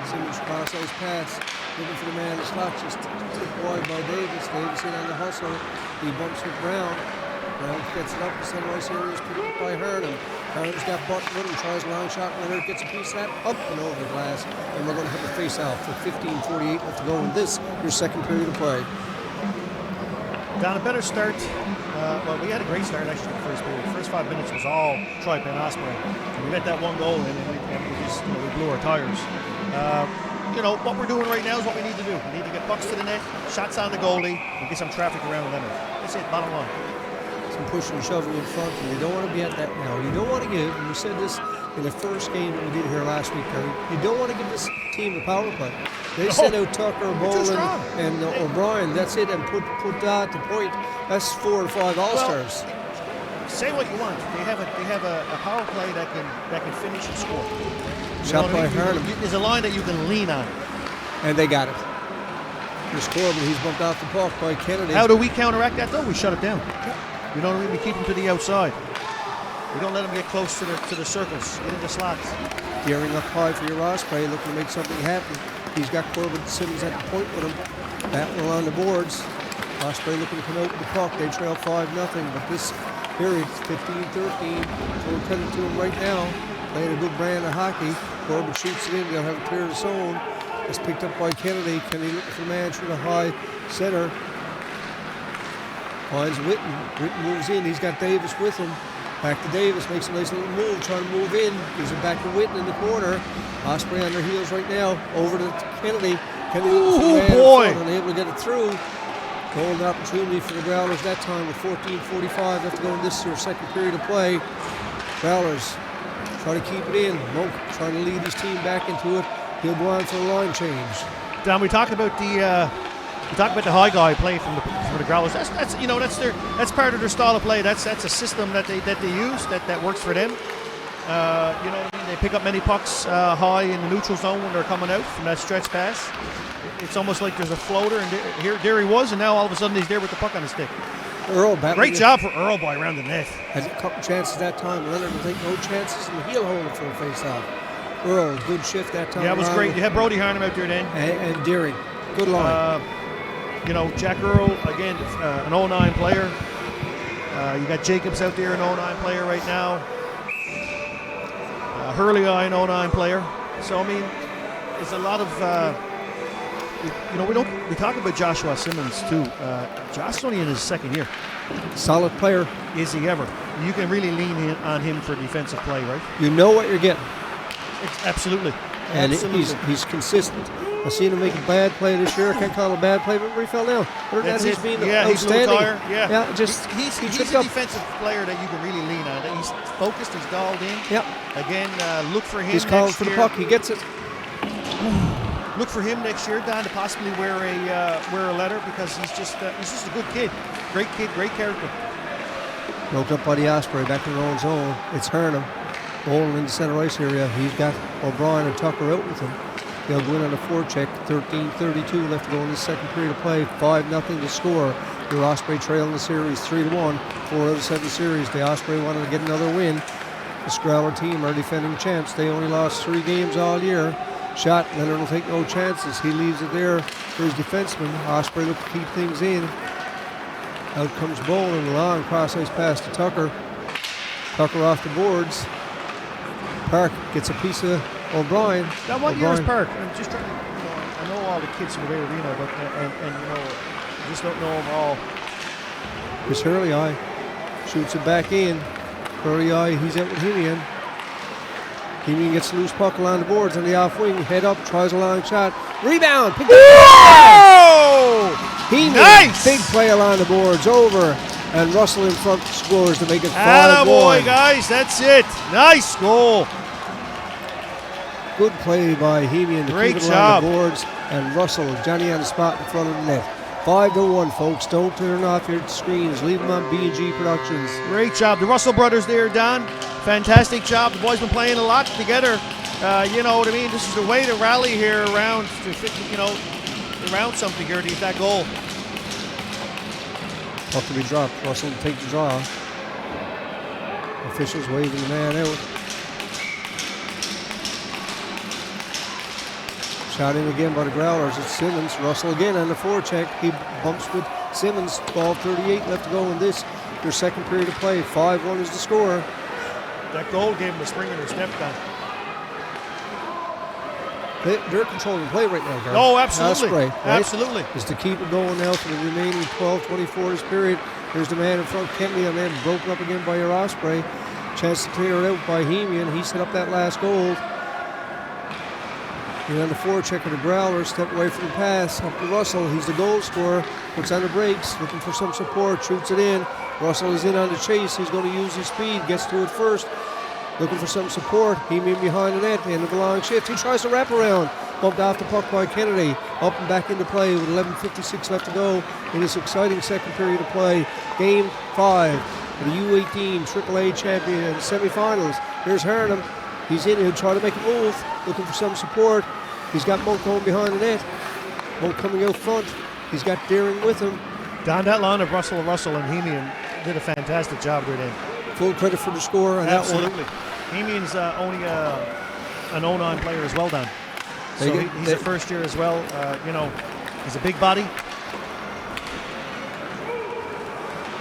Simmons cross those paths, looking for the man in the slot. Just tipped wide by Davis. Davis in on the hustle. He bumps with Brown. Brown gets it up. The sunrise area is picked up by Hernham. Hernham's got Button with him. Tries a long shot. Leonard gets a piece of that. Up and over the glass. And we're going to have a face-off for 15:48 left to go in this, your second period of play. Down a better start. Well, we had a great start actually in the first period. The first 5 minutes was all TriPen Osprey. And we let that one goal in, and we just we blew our tires. What we're doing right now is what we need to do. We need to get pucks to the net, shots on the goalie, and get some traffic around Leonard. That's it, bottom line. Some pushing and shoving in front, and you don't want to be at that now. You don't want to give, and we said this in the first game that we did here last week, Terry, you don't want to give this team a power play. They sent out Tucker, Boland, and O'Brien. That's it, and put that to point. That's 4 or 5 All-Stars. Well, say what you want. They have a power play that can finish and score. Shot by Harnham. There's a line that you can lean on. And they got it. Here's Corbin. He's bumped off the puck by Kennedy. How do we counteract that though? We shut it down. You know what I mean? We keep him to the outside. We don't let him get close to the circles, get into slots. Gearing up high for your Osprey, looking to make something happen. He's got Corbin Simmons at the point with him. Battling along the boards. Osprey looking to come out with the puck. They trail 5-0, but this period, 15-13. Full credit to him right now. Playing a good brand of hockey. Corbin shoots it in. They'll have it clear the zone. It's picked up by Kennedy. Kennedy looking for man through the high center. Finds Whitten. Whitten moves in. He's got Davis with him. Back to Davis. Makes a nice little move. Trying to move in. Gives it back to Whitten in the corner. Osprey on their heels right now. Over to Kennedy. Kennedy looking for man in front, unable to get it through. Golden opportunity for the Growlers that time with 14:45 left to go in this here second period of play. Growlers try to keep it in. Monk trying to lead his team back into it. He'll go on for a line change. Dan, we talked about the high guy play from the Growlers. That's part of their style of play. That's a system that they use that works for them. They pick up many pucks high in the neutral zone when they're coming out from that stretch pass. It's almost like there's a floater, and there he was, and now all of a sudden he's there with the puck on his stick. Earl, great job for Earl by around the net. Had a couple chances that time. Leonard will take no chances in the heel hole for a face-off. Earl, good shift that time. Yeah, it was great. You had Brody Harnham out there then. And Deering. Good line. Jack Earl, again, an 09 player. You got Jacobs out there, an 09 player right now. Hurley, an 09 player. So, I mean, it's a lot of... we talk about Joshua Simmons too. Josh is only in his second year. Solid player. Is he ever? You can really lean on him for defensive play, right? You know what you're getting. Absolutely. And he's consistent. I've seen him make a bad play this year. I can't call it a bad play, but he fell down. That's he's it. been Yeah, outstanding. He's a defensive player that you can really lean on. He's focused. He's dialed in. Yep. Again, look for him. He's calling for the puck. He gets it. Look for him next year, Don, to possibly wear a letter because he's just a good kid. Great kid, great character. Broke up by the Osprey, back in their own zone. It's Harnham. Boland in the center ice area. He's got O'Brien and Tucker out with him. They'll go in on a forecheck. 13:32 left to go in the second period of play. 5-0 to score. The Osprey trail in the series 3-1. 4 out of 7 series. The Osprey wanted to get another win. The Growler team are defending champs. They only lost 3 games all year. Shot. Leonard will take no chances. He leaves it there for his defenseman. Osprey look to keep things in. Out comes Boland. Long cross ice pass to Tucker. Tucker off the boards. Park gets a piece of O'Brien. Now, what year is Park? I'm just trying to, I know all the kids from the arena, but I just don't know them all. Here's Hurley shoots it back in. Hurley he's out with Hemian. Hemian gets a loose puck along the boards on the off wing. Head up, tries a long shot. Rebound. Whoa! Hemian, nice! Big play along the boards. Over. And Russell in front scores to make it 5-1. Attaboy, guys. That's it. Nice goal. Good play by Hemian to Great keep it job. along the boards. And Russell, Johnny on the spot in front of the net. 5-1, folks. Don't turn off your screens. Leave them on B&G Productions. Great job. The Russell brothers there, Don. Fantastic job. The boys been playing a lot together. You know what I mean? This is the way to rally here around something here to get that goal. Puck to be dropped. Russell to take the draw. Officials waving the man out. Shot in again by the Growlers. It's Simmons. Russell again on the forecheck. He bumps with Simmons. 12:38 left to go in this. Their second period of play. 5-1 is the score. That goal gave him a spring in their step, Don. They're controlling play right now, Gary. Oh, absolutely. Osprey, right? Absolutely. Is to keep it going now for the remaining 12:24 this period. Here's the man in front, Kennedy, and then broken up again by your Osprey. Chance to clear it out by Hemian. He set up that last goal. And on the forecheck of the Growlers, step away from the pass. Up to Russell. He's the goal scorer. Puts on the brakes, looking for some support. Shoots it in. Russell is in on the chase. He's going to use his speed. Gets to it first. Looking for some support. Hemian behind the net. End of the long shift. He tries to wrap around. Bumped off the puck by Kennedy. Up and back into play with 11:56 left to go in this exciting second period of play. Game 5 of the U18 AAA champion semifinals. Here's Harnham. He's in. He'll try to make a move. Looking for some support. He's got Monk going behind the net. Monk coming out front. He's got Deering with him. Down that line of Russell and Hemian did a fantastic job there then. Full credit for the score on Absolutely. that one. Hemian's only an 09 player as well, Dan. So he's a first year as well. He's a big body.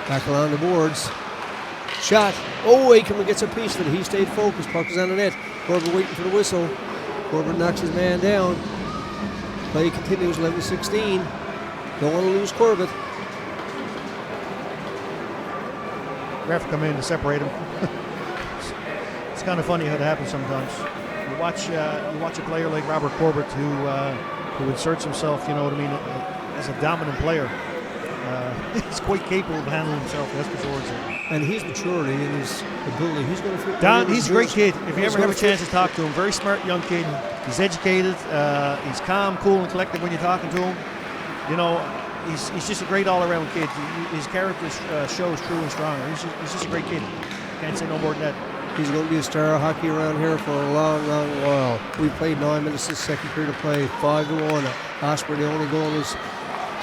Back around the boards. Shot. Oh, Akerman gets a piece of it. He stayed focused. Puck is on the net. Corbett waiting for the whistle. Corbett knocks his man down. Play continues, 11-16. Don't want to lose Corbett. Ref come in to separate him. It's kind of funny how it happens sometimes. You watch a player like Robert Corbett who inserts himself, you know what I mean, as a dominant player. He's quite capable of handling himself, that's for sure. And his maturity and his ability, he's going to fit. Don, he's a great kid. If you ever have a chance to talk to him, very smart young kid. He's educated. He's calm, cool, and collected when you're talking to him. You know, he's just a great all-around kid. His character shows true and strong. He's just a great kid. Can't say no more than that. He's going to be a star of hockey around here for a long, long while. We played 9 minutes this second period of play, 5-1. Osprey, the only goal is.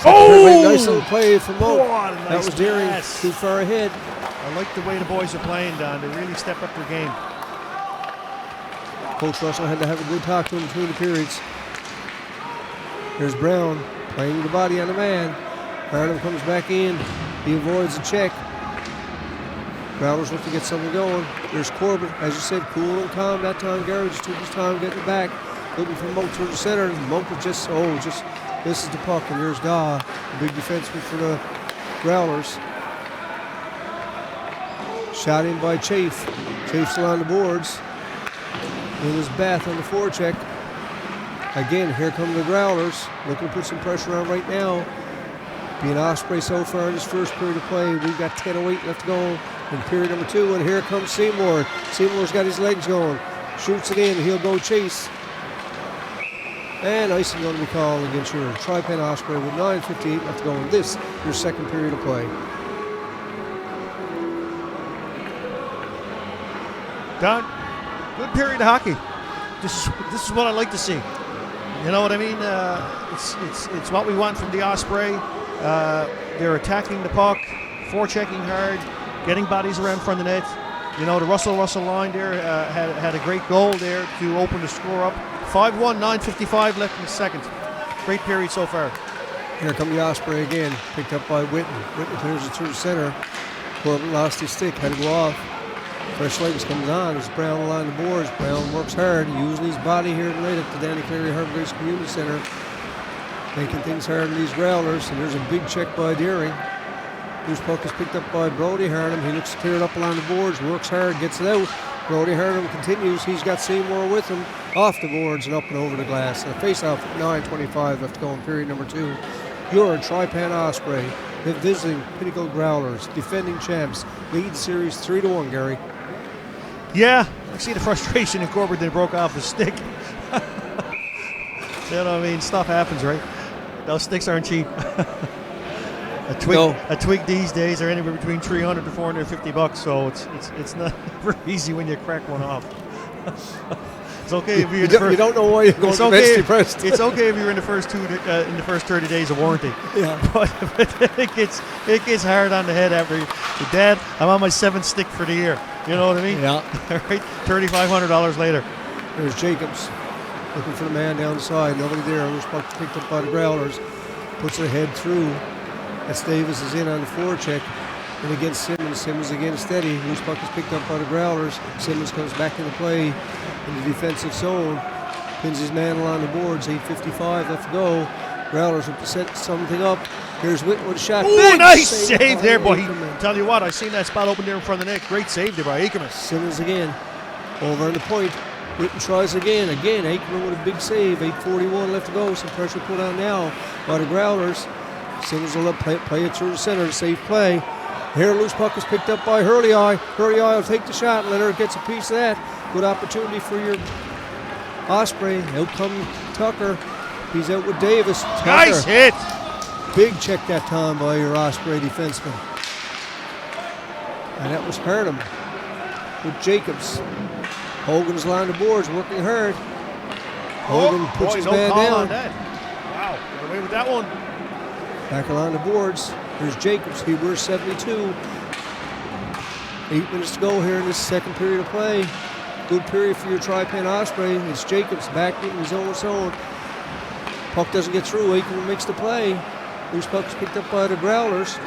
Oh! Nice little play from Monk. Nice that was Deering, pass. too far ahead. I like the way the boys are playing, Don. They really stepped up their game. Coach Russell had to have a good talk to him between the periods. Here's Brown playing with the body on the man. Harnham comes back in. He avoids the check. Growlers look to get something going. There's Corbett, as you said, cool and calm that time. Gary just took his time getting it back. Looking for Monk toward the center. Monk was just misses the puck. And there's Daw, the big defenseman for the Growlers. Shot in by Chafe. Chafe's still on the boards. It was Beth on the forecheck. Again, here come the Growlers. Looking to put some pressure on right now. Being Osprey so far in this first period of play. We've got 10:08 left to go in period number 2. And here comes Seymour. Seymour's got his legs going. Shoots it in. He'll go chase. And icing going to be called against your TriPen Osprey with 9:58 left to go in this, your second period of play. Don, good period of hockey. This is what I like to see. You know what I mean? It's what we want from the Osprey. They're attacking the puck, forechecking hard, getting bodies around front of the net. You know, the Russell line there had a great goal there to open the score up. 5-1, 9:55 left in the second. Great period so far. Here come the Osprey again, picked up by Whitten. Whitten clears it through the center. Corbett lost his stick, had to go off. Fresh legs comes on as Brown along the boards. Brown works hard, using his body here tonight at the Danny Cleary Harvard Grace Community Center. Making things hard in these Growlers, and there's a big check by Deering. Whose puck is picked up by Brody Harnham. He looks to clear it up along the boards, works hard, gets it out. Brody Harnham continues. He's got Seymour with him. Off the boards and up and over the glass. A face-off at 9:25 left to go in period number 2. Your TriPen Osprey, the visiting Pinnacle Growlers, defending champs, lead series 3-1, Gary. Yeah, I see the frustration in Corbett that broke off his stick. You know what I mean? Stuff happens, right? Those sticks aren't cheap. A twig these days are anywhere between $300 to $450, so it's not very easy when you crack one off. It's okay if you don't know why you're going to best depressed. It's okay if you're in the first 30 days of warranty. Yeah, but it gets hard on the head after. Dad, I'm on my 7th stick for the year. You know what I mean? Yeah. Right. $3,500 later. There's Jacobs looking for the man down the side. Nobody there. Loose puck picked up by the Growlers. Puts their head through. As Davis is in on the forecheck. And against Simmons. Simmons again steady. Loose puck is picked up by the Growlers. Simmons comes back into play in the defensive zone. Pins his man along the boards. 8:55 left to go. Growlers look to set something up. Here's Whitten with a shot. Ooh, Big nice save there, boy. Ackerman. Tell you what, I seen that spot open there in front of the net. Great save there by Ackerman. Simmons again. Over on the point. Whitten tries again. Again, Ackerman with a big save. 8:41 left to go. Some pressure put on now by the Growlers. Simmons will play it through the center. Safe play. Here, loose puck is picked up by Hurley. Hurley will take the shot. Leonard gets a piece of that. Good opportunity for your Osprey. Out come Tucker. He's out with Davis. Tucker. Nice hit. Big check that time by your Osprey defenseman. And that was Hurnham with Jacobs. Hogan's line the boards, working hard. Hogan puts his man down. On that. Wow, get away with that one. Back along the boards. Here's Jacobs. He wears 72. 8 minutes to go here in this second period of play. Good period for your TriPen Osprey. It's Jacobs back in his own zone. Puck doesn't get through. Aikman makes the play. Loose puck is picked up by the Growlers.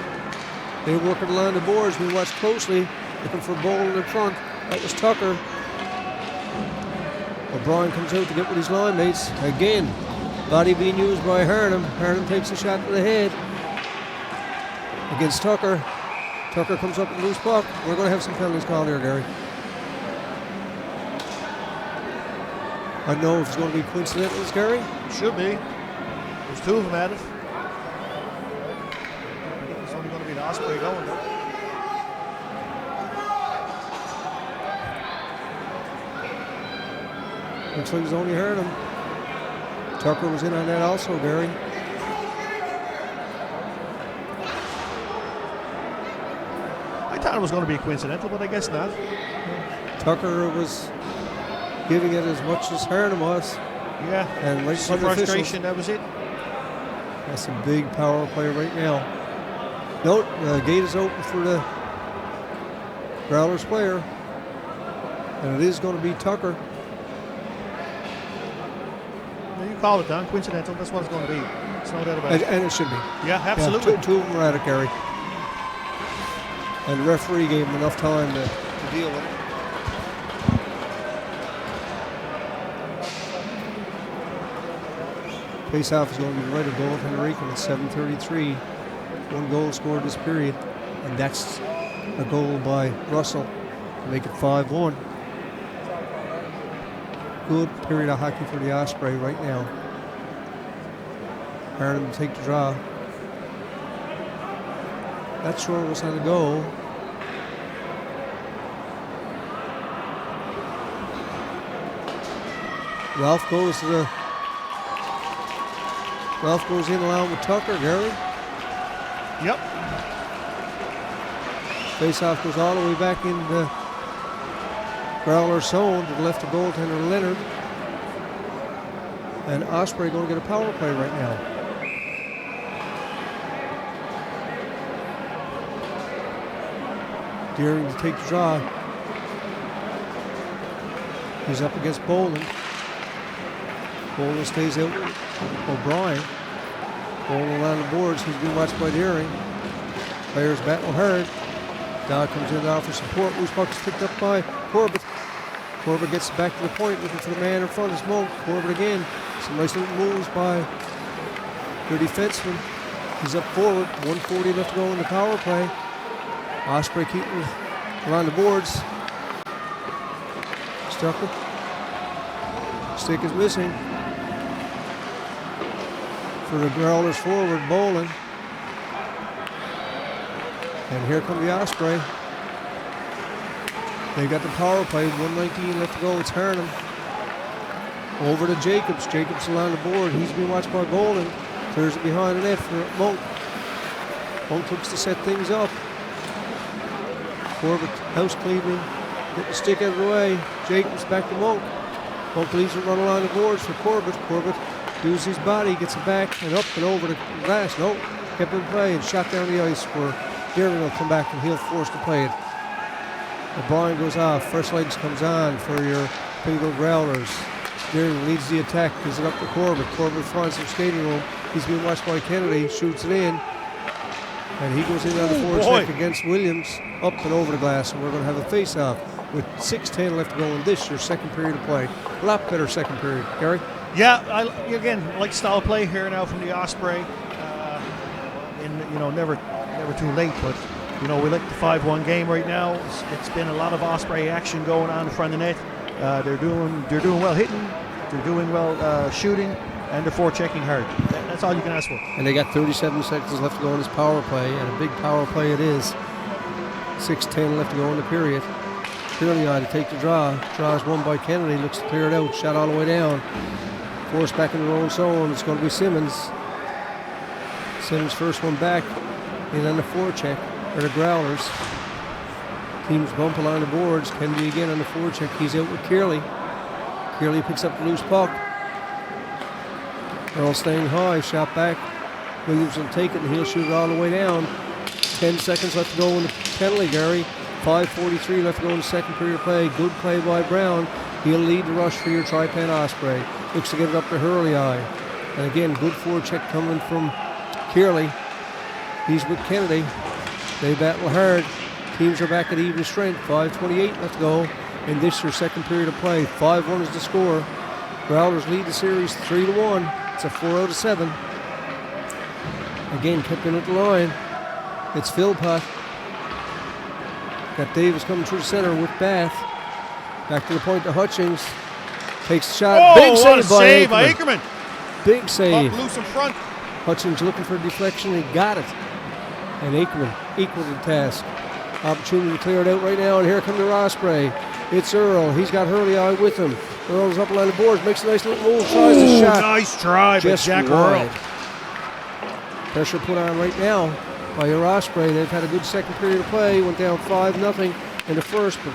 They're working along the boards. We watch closely, looking for Boland in front. That was Tucker. O'Brien comes out to get with his line mates. Again, body being used by Hurnham. Hurnham takes a shot to the head against Tucker. Tucker comes up with a loose puck. We're going to have some penalties called here, Gary. I don't know if it's going to be coincidental, Gary. Should be. There's two of them at it. I think it's only going to be the Osprey going though. Looks like he's only heard him. Tucker was in on that also, Gary. I thought it was going to be coincidental, but I guess not. Tucker was giving it as much as Hurnham was. Yeah, and right some frustration, that was it. That's a big power play right now. Note, the gate is open for the Growlers player. And it is going to be Tucker. You call it, Don. Coincidental. That's what it's going to be. It's no doubt about it. And it should be. Yeah, absolutely. Yeah, two of them were at it, Gary. And the referee gave him enough time to deal with it. Face-off is going to be right of goaltender Aiken at 7:33. 1 goal scored this period, and that's a goal by Russell to make it 5-1. Good period of hockey for the Osprey right now. Hurnham to take the draw. That short was on the go. Ralph goes in along with Tucker, Gary. Yep. Face-off goes all the way back in the Growler's zone to the left of goaltender Leonard. And Osprey going to get a power play right now. Deering to take the draw. He's up against Boland. Boland stays out with O'Brien. Boland on the boards. He's being watched by Deering. Players battle hard. Dodd comes in now for support. Loose puck is picked up by Corbett. Corbett gets back to the point, looking for the man in front of Smoke. Corbett again. Some nice little moves by their defenseman. He's up forward. 1:40 left to go in the power play. Osprey keeping around the boards. Stucker. Stick is missing. For the Growlers forward, Boland. And here come the Osprey. They got the power play. 1:19 left to go. It's Hurnham. Over to Jacobs. Jacobs along the board. He's being watched by Boland. Clears it behind the net for Monk. Monk looks to set things up. Corbett house cleaning. Get the stick out of the way. Jacobs back to Monk. Monk leaves it run along the boards for Corbett. Corbett uses his body, gets it back and up and over the glass. Nope. Kept in play and shot down the ice where Deering will come back and he'll force to play it. O'Brien goes off. First legs comes on for your Pinnacle Growlers. Deering leads the attack. Gives it up to Corbett. Corbett finds some skating room. He's being watched by Kennedy. Shoots it in. And he goes in on the forward stick against Williams. Up and over the glass. And we're going to have a face-off. with 6:10 left to go in this, your second period of play. A lot better second period. Gary? Yeah, again, like style of play here now from the Osprey. Never too late, but we like the 5-1 game right now. It's been a lot of Osprey action going on in front of the net. They're doing well hitting, they're doing well shooting, and they're forechecking hard. That's all you can ask for. And they got 37 seconds left to go in this power play, and a big power play it is. 6:10 left to go in the period. Clearly to take the draw. Draw is won by Kennedy. Looks to clear it out. Shot all the way down. Forced back in the own zone. It's going to be Simmons. Simmons first one back. In on the forecheck. Or the Growlers. Teams bump along the boards. Kennedy again on the forecheck. He's out with Kearley. Kearley picks up the loose puck. Earl staying high. Shot back. Williams will take it and he'll shoot it all the way down. 10 seconds left to go in the penalty, Gary. 5:43 left to go in the second period of play. Good play by Brown. He'll lead the rush for your TriPen Osprey. Looks to get it up to Hurley. And again, good forecheck coming from Kearley. He's with Kennedy. They battle hard. Teams are back at even strength. 5:28 left to go in this, your second period of play. 5-1 is the score. Growlers lead the series 3-1. It's a 4 out of 7. Again, kept in at the line. It's Philpott. Got Davis coming through the center with Bath. Back to the point to Hutchings. Takes the shot. Oh, Big what a save by Ackerman. Big save. Up loose in front. Hutchings looking for a deflection. He got it. And Ackerman equaled the task. Opportunity to clear it out right now. And here comes the Osprey. It's Earl. He's got Hurley with him. Earl's up along the boards. Makes a nice little move. Tries the shot. Nice try by Jack Earl. Pressure put on right now by your Osprey. They've had a good second period of play. Went down 5-0 in the first, but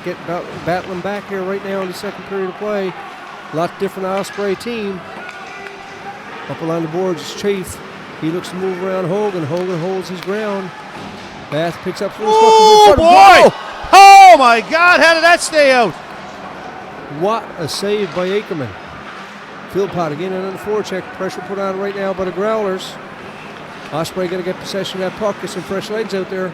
battling back here right now in the second period of play. A lot different Osprey team. Up along the boards is Chafe. He looks to move around Hogan. Hogan holds his ground. Bath picks up. Oh, boy! Oh, my God. How did that stay out? What a save by Ackerman. Philpott again on the forecheck. Pressure put on right now by the Growlers. Osprey going to get possession of that puck. Get some fresh legs out there.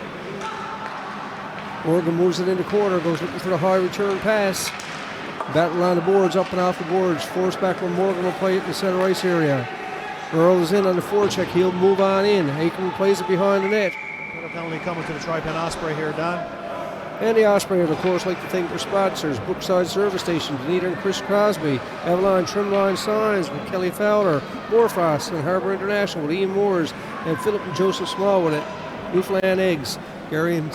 Morgan moves it in the corner. Goes looking for the high return pass. Battle on the boards, up and off the boards. Force back where Morgan will play it in the center ice area. Earl is in on the forecheck. He'll move on in. Ackerman plays it behind the net. Got a penalty coming to the TriPen Osprey here, Don. And the Osprey, of course, like to thank their sponsors: Brookside Service Station, Leader and Chris Crosby, Avalon Trimline Signs with Kelly Fowler, Morfrost and Harbor International with Ian Moores, and Philip and Joseph Smallwood at Newfoundland Eggs. Gary, and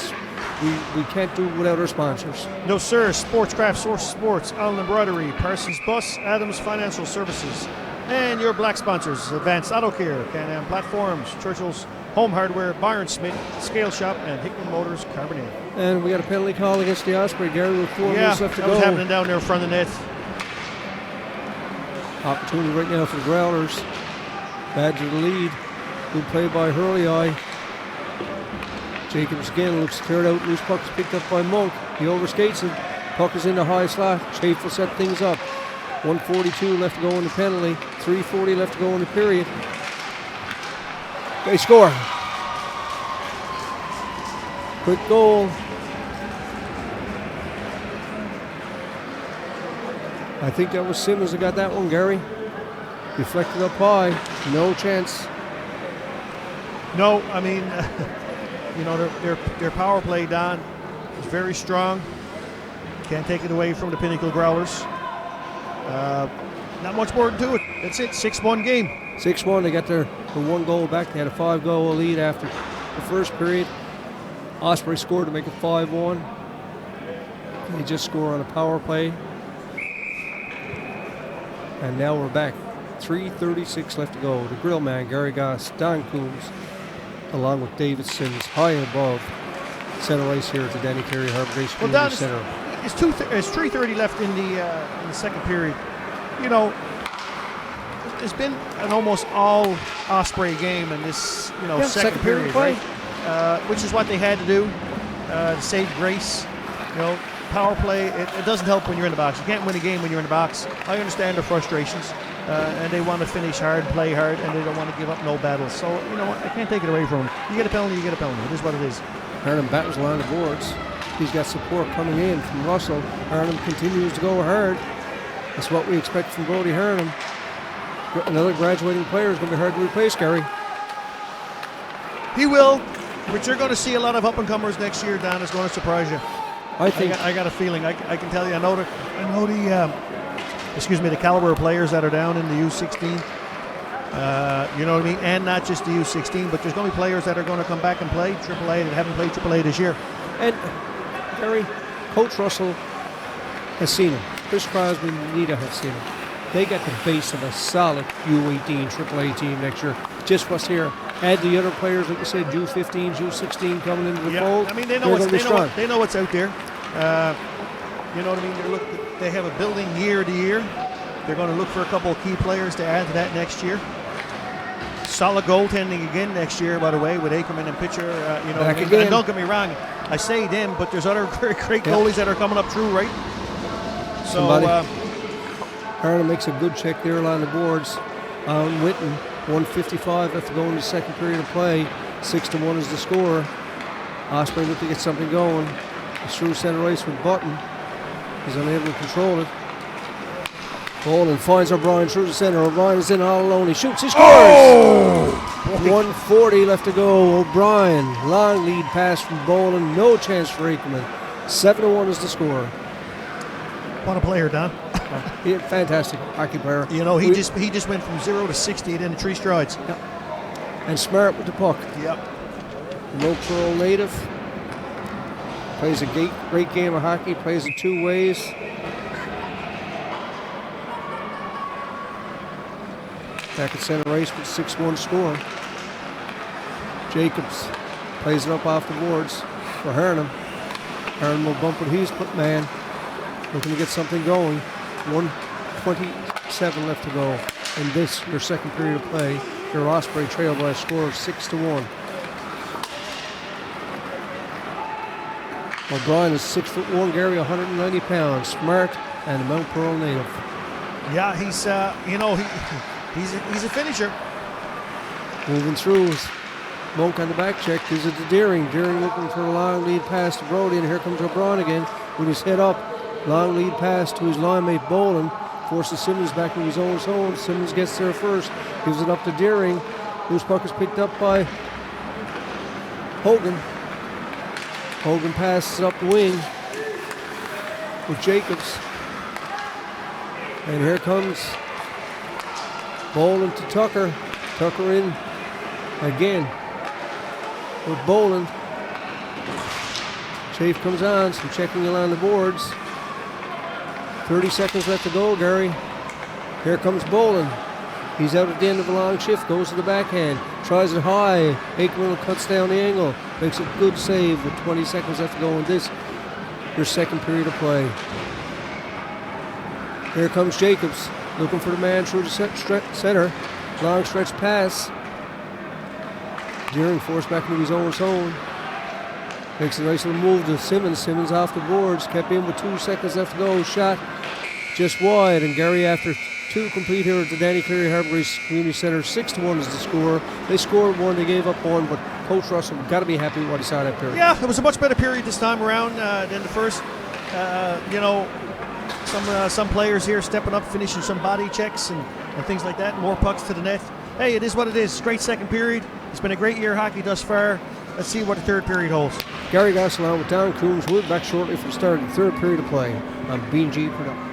we can't do it without our sponsors. No, sir. Sportscraft, Source Sports, Allen Embroidery, Parsons Bus, Adams Financial Services, and your black sponsors: Advanced Auto Care, Can-Am Platforms, Churchill's Home Hardware, Byron Smith, Scale Shop, and Hickman Motors Carbonate. And we got a penalty call against the Osprey, Gary, with 4 minutes left to go. That was happening down there in front of the net. Opportunity right now for the Growlers. Badger the lead. Good play by Hurley. Jacobs again looks cleared out. Loose puck is picked up by Monk. He overskates it. Puck is in the high slot. Chafe will set things up. 1:42 left to go in the penalty. 3:40 left to go in the period. They score. Quick goal. I think that was Simmons that got that one, Gary. Deflected up high. No chance. No, I mean, their power play, Don, is very strong. Can't take it away from the Pinnacle Growlers. Not much more to it. That's it. 6-1 game. 6-1. They got their 1 goal back. They had a 5-goal lead after the first period. Osprey scored to make it 5-1. They just score on a power play. And now we're back. 3:36 left to go. The grill man, Gary Goss, Don Coombs, along with David Sims, high and above center ice here at the Danny Carey Harbor Base Community Center. It's 3:30 left in the second period. You know, it's been an almost all Osprey game in this second period, right? Which is what they had to do to save grace. Power play, it doesn't help when you're in the box. You can't win a game when you're in the box. I understand their frustrations, and they want to finish hard, play hard, and they don't want to give up no battles. So, you know what, I can't take it away from them. You get a penalty, you get a penalty. It is what it is. Hernan battles along the boards. He's got support coming in from Russell. Harnham continues to go hard. That's what we expect from Brody Harnham. Another graduating player is going to be hard to replace, Gary. He will, but you're going to see a lot of up-and-comers next year, Dan. It's going to surprise you. I got a feeling. I can tell you. I know the caliber of players that are down in the U16. You know what I mean? And not just the U16, but there's going to be players that are going to come back and play AAA that haven't played AAA this year. And, Gary, Coach Russell has seen him. Chris Crosby and Nita have seen him. They got the base of a solid U18 AAA team next year. Just what's here. Add the other players, like you said, U15, U16 coming into the fold. I mean, they know what's out there. You know what I mean? They have a building year to year. They're going to look for a couple of key players to add to that next year. Solid goaltending again next year, by the way, with Ackerman and Pitcher. You know, and don't get me wrong, I say them, but there's other great goalies that are coming up through, right? So, Harnham makes a good check there along the boards. Witten, 1:55 left to go in the second period of play. 6-1 is the score. Osprey looked to get something going. It's through center ice with Button. He's unable to control it. Boland finds O'Brien through the center. O'Brien is in all alone. He shoots. He scores! 1:40 left to go. O'Brien. Long lead pass from Boland. No chance for Aikman. 7-1 is the score. What a player, Don. Fantastic hockey player. You know, he just went from 0 to 60 in 3 strides. Yep. And smart with the puck. Yep. Low Pearl native. Plays a great game of hockey. Plays it 2 ways. Back at center ice with 6-1 score. Jacobs plays it up off the boards for Harnham. Harnham will bump with his man. Looking to get something going. 1:27 left to go. In this, your second period of play. Your Osprey trail by a score of 6-1. O'Brien is 6'1", Gary, 190 pounds. Smart and a Mount Pearl native. Yeah, he's a finisher. Moving through is Monk on the back check. Gives it to Deering. Deering looking for a long lead pass to Brody, and here comes O'Brien again with his head up. Long lead pass to his line mate Boland. Forces Simmons back in his own zone. Simmons gets there first. Gives it up to Deering. Whose puck is picked up by Hogan. Hogan passes up the wing with Jacobs. And here comes Boland to Tucker. Tucker in again with Boland. Chafe comes on, some checking along the boards. 30 seconds left to go, Gary. Here comes Boland. He's out at the end of a long shift, goes to the backhand, tries it high. Aikman cuts down the angle, makes a good save with 20 seconds left to go in this, your second period of play. Here comes Jacobs, looking for the man through the center. Long stretch pass. Deering forced back into his own zone. Makes a nice little move to Simmons. Simmons off the boards, kept in with 2 seconds left to go. Shot just wide, and Gary, after 2 complete here at the Danny Cleary Harbour Community Centre, 6-1 is the score. They scored 1, they gave up 1, but Coach Russell got to be happy with what he saw that period. Yeah, it was a much better period this time around than the first. You know, some players here stepping up, finishing some body checks and things like that, more pucks to the net. Hey, it is what it is. Great second period. It's been a great year of hockey thus far. Let's see what the third period holds. Gary Gosselin with Don Coombs. We'll be back shortly for the start of the third period of play on B&G Production.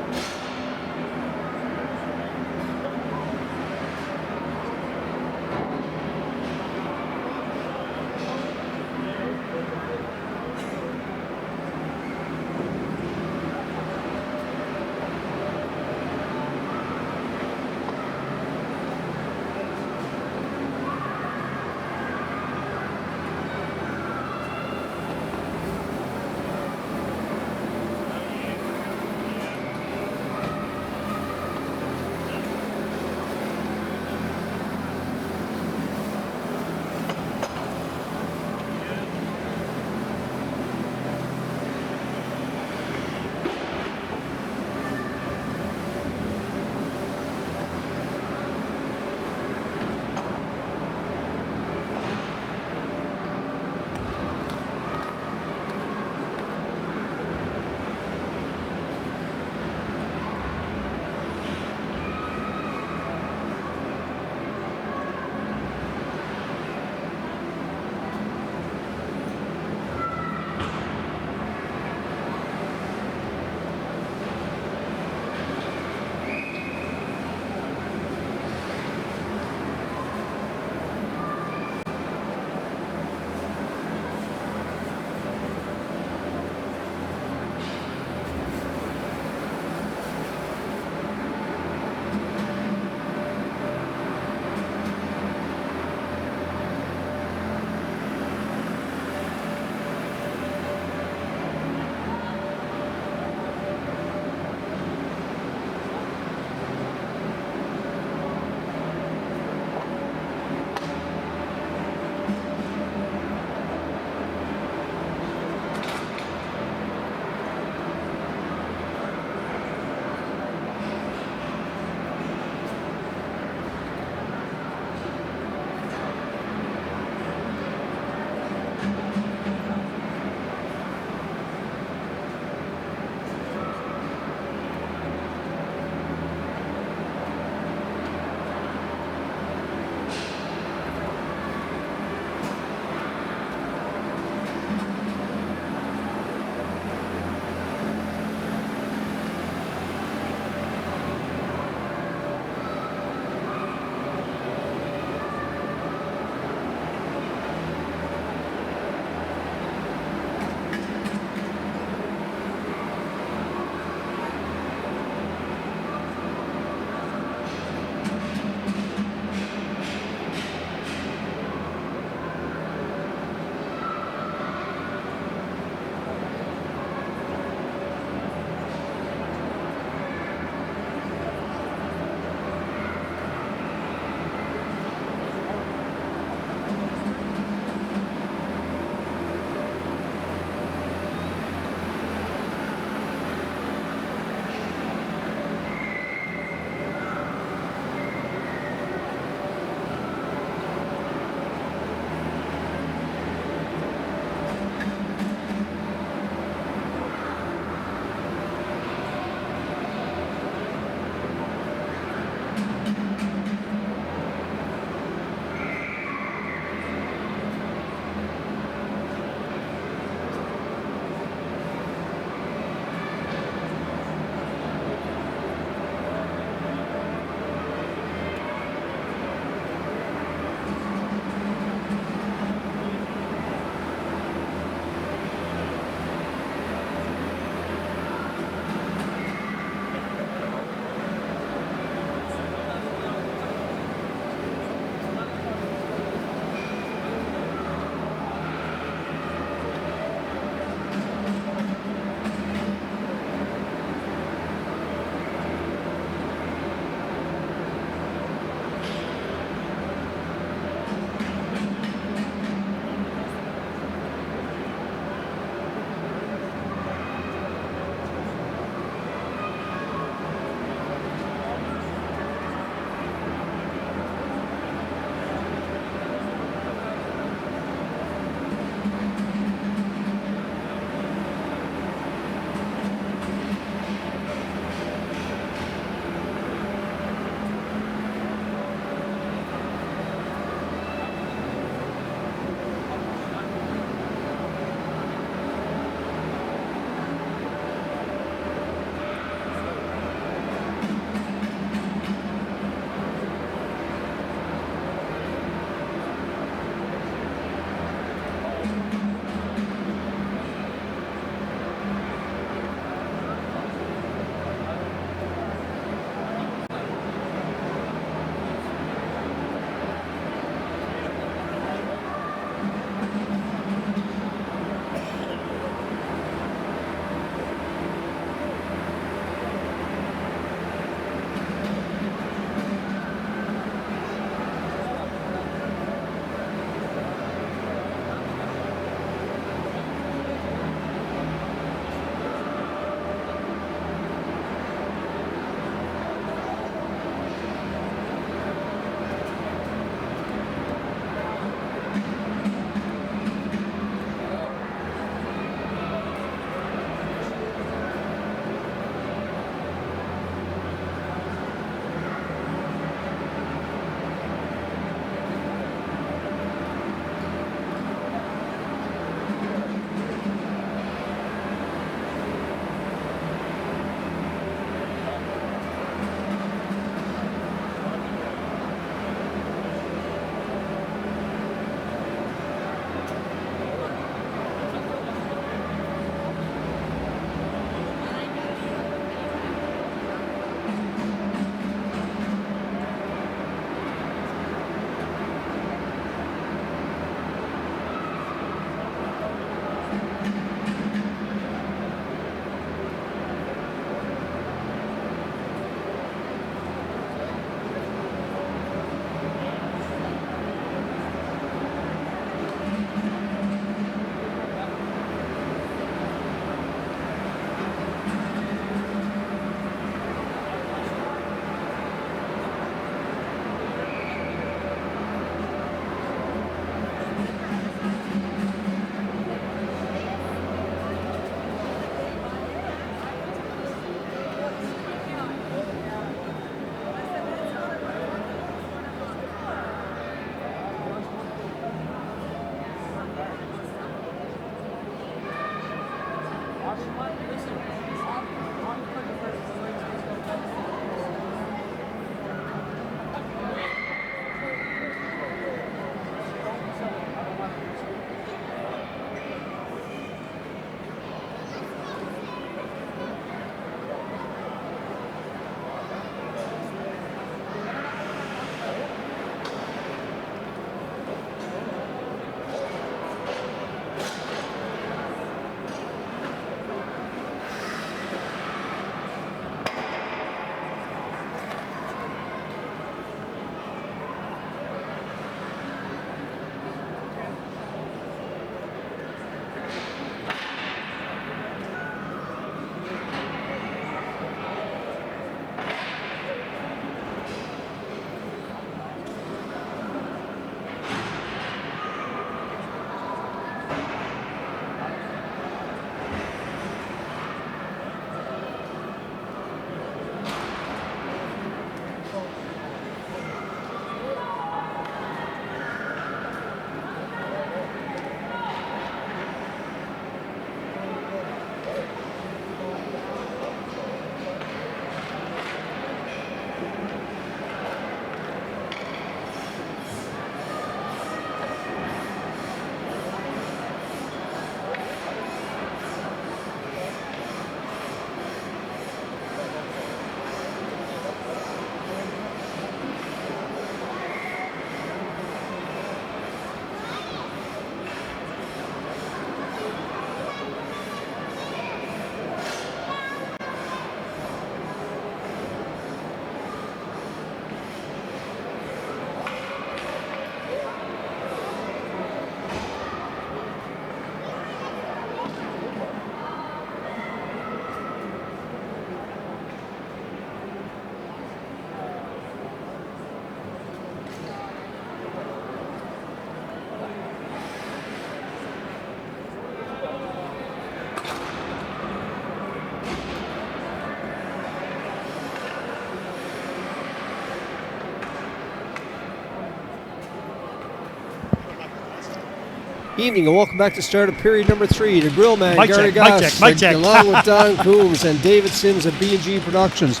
Evening and welcome back to start of period number 3. The Grill Man, Mic Gary check, mic Goss, check, mic check. along with Don Coombs and David Sims of B&G Productions.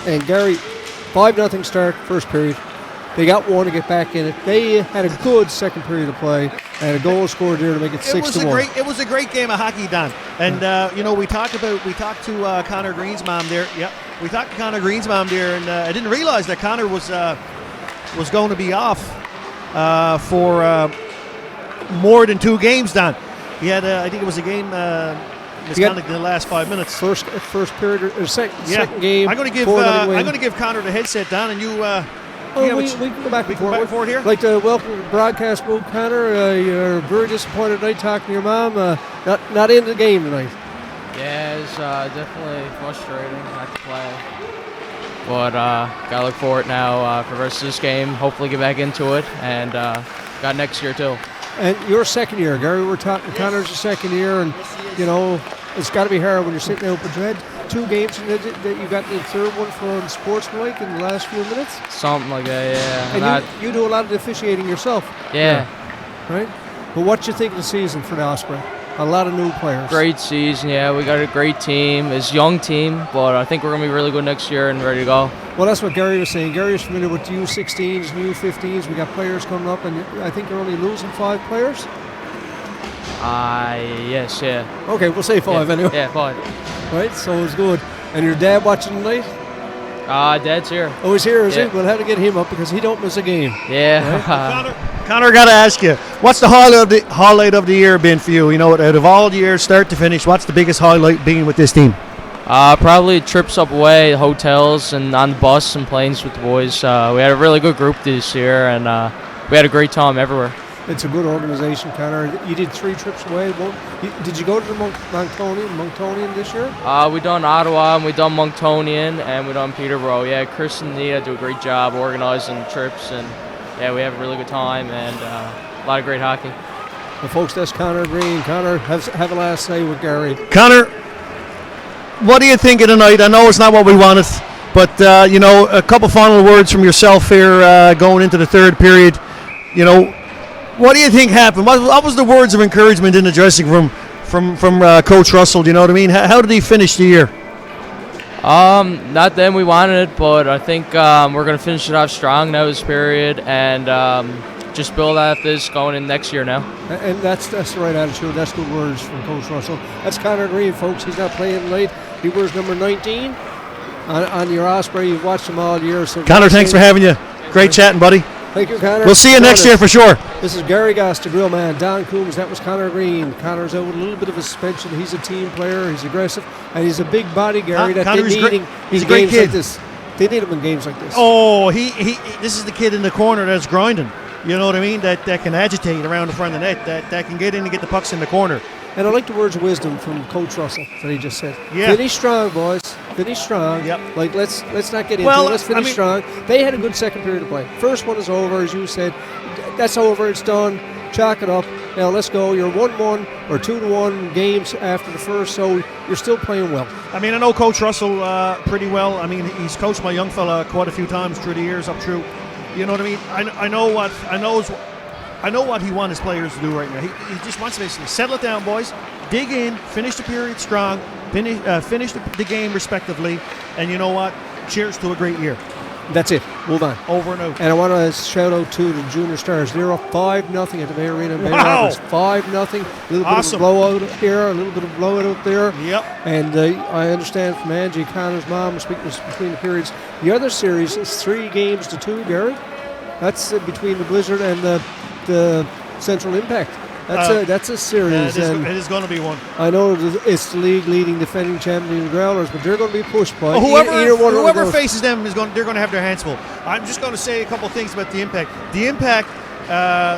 And Gary, 5-0 start, first period. They got one to get back in it. They had a good second period of play and a goal scored there to make it 6-1. It was a great game of hockey, Don. And we talked to Connor Green's mom there. Yeah, we talked to Connor Green's mom there, and I didn't realize that Connor was going to be off for more than 2 games, Don. He had, I think it was a game misconduct in the last 5 minutes. First period or second game. I'm going to give Connor the headset, Don, and you. We can go back and forth here. I'd like to welcome to the broadcast booth, Connor. You're very disappointed tonight talking to your mom. Not in the game tonight. Yeah, it's definitely frustrating not to play. But got to look forward now for the rest of this game. Hopefully get back into it. And got next year, too. And your second year, Gary. We're talking Connor's your second year. And, it's got to be hard when you're sitting there. But you had 2 games that you got the third one for sportsmanlike in the last few minutes? Something like that, yeah. And you do a lot of the officiating yourself. Yeah. Right? But what you think of the season for the Osprey? A lot of new players. Great season, yeah. We got a great team. It's a young team, but I think we're going to be really good next year and ready to go. Well, that's what Gary was saying. Gary's familiar with the U16s, and U15s. We got players coming up, and I think you're only losing 5 players? Yes, yeah. Okay, we'll say 5 anyway. Yeah, 5. Right, so it's good. And your dad watching tonight? Dad's here. Oh, he's here, is he? We'll have to get him up because he don't miss a game. Yeah. Right? Connor, got to ask you, what's the highlight of the year been for you? Out of all the years, start to finish, what's the biggest highlight being with this team? Probably trips up away, hotels, and on the bus and planes with the boys. We had a really good group this year, and we had a great time everywhere. It's a good organization, Connor. You did 3 trips away. Did you go to the Monctonian this year? We done Ottawa, and we done Monctonian, and we done Peterborough. Yeah, Chris and Nita do a great job organizing trips, and yeah, we have a really good time and a lot of great hockey. Well, folks, that's Connor Green. Connor, have a last say with Gary. Connor, what do you think of tonight? I know it's not what we wanted, but a couple final words from yourself here going into the third period. What do you think happened? What was the words of encouragement in the dressing room from Coach Russell? Do you know what I mean? How did he finish the year? Not then we wanted it, but I think we're going to finish it off strong now this period and just build off this going in next year now. And that's the right attitude. That's good words from Coach Russell. That's Connor Green, folks. He's not playing tonight. He wears number 19 on your Osprey. You've watched him all year. So Connor, thanks for having you. Great chatting, buddy. Thank you, Connor. We'll see you next year for sure. This is Gary Goss, the Grill Man. Don Coombs, that was Connor Green. Connor's out with a little bit of a suspension. He's a team player. He's aggressive. And he's a big body, Gary. He's a great kid. Like this. They need him in games like this. Oh, this is the kid in the corner that's grinding. You know what I mean? That can agitate around the front of the net. That can get in and get the pucks in the corner. And I like the words of wisdom from Coach Russell that he just said. Yeah. Finish strong, boys. Finish strong. Yep. Like let's not get into it. Let's finish strong. They had a good second period of play. First one is over, as you said. That's over. It's done. Chalk it up. Now let's go. You're 1-1 or 2-1 games after the first, so you're still playing well. I mean, I know Coach Russell pretty well. I mean, he's coached my young fella quite a few times through the years up through. You know what I mean? I know what he wants his players to do right now. He just wants to basically settle it down, boys. Dig in, finish the period strong, finish the game respectively, and you know what? Cheers to a great year. That's it. Move on. Over and out. And I want to shout out to the Junior Stars. They're up 5-0 at the Bay Arena. Wow. 5-0. A little bit Awesome. of a blowout here, a little bit of blowout out there. Yep. And I understand from Angie, Connor's mom, speaking between the periods. The other series is 3-2, Gary. That's between the Blizzard and the Central Impact. That's a series. It is going to be one. I know it's the league leading defending champion Growlers, but they're going to be pushed by whoever faces them they're going to have their hands full. I'm just going to say a couple of things about the Impact. The Impact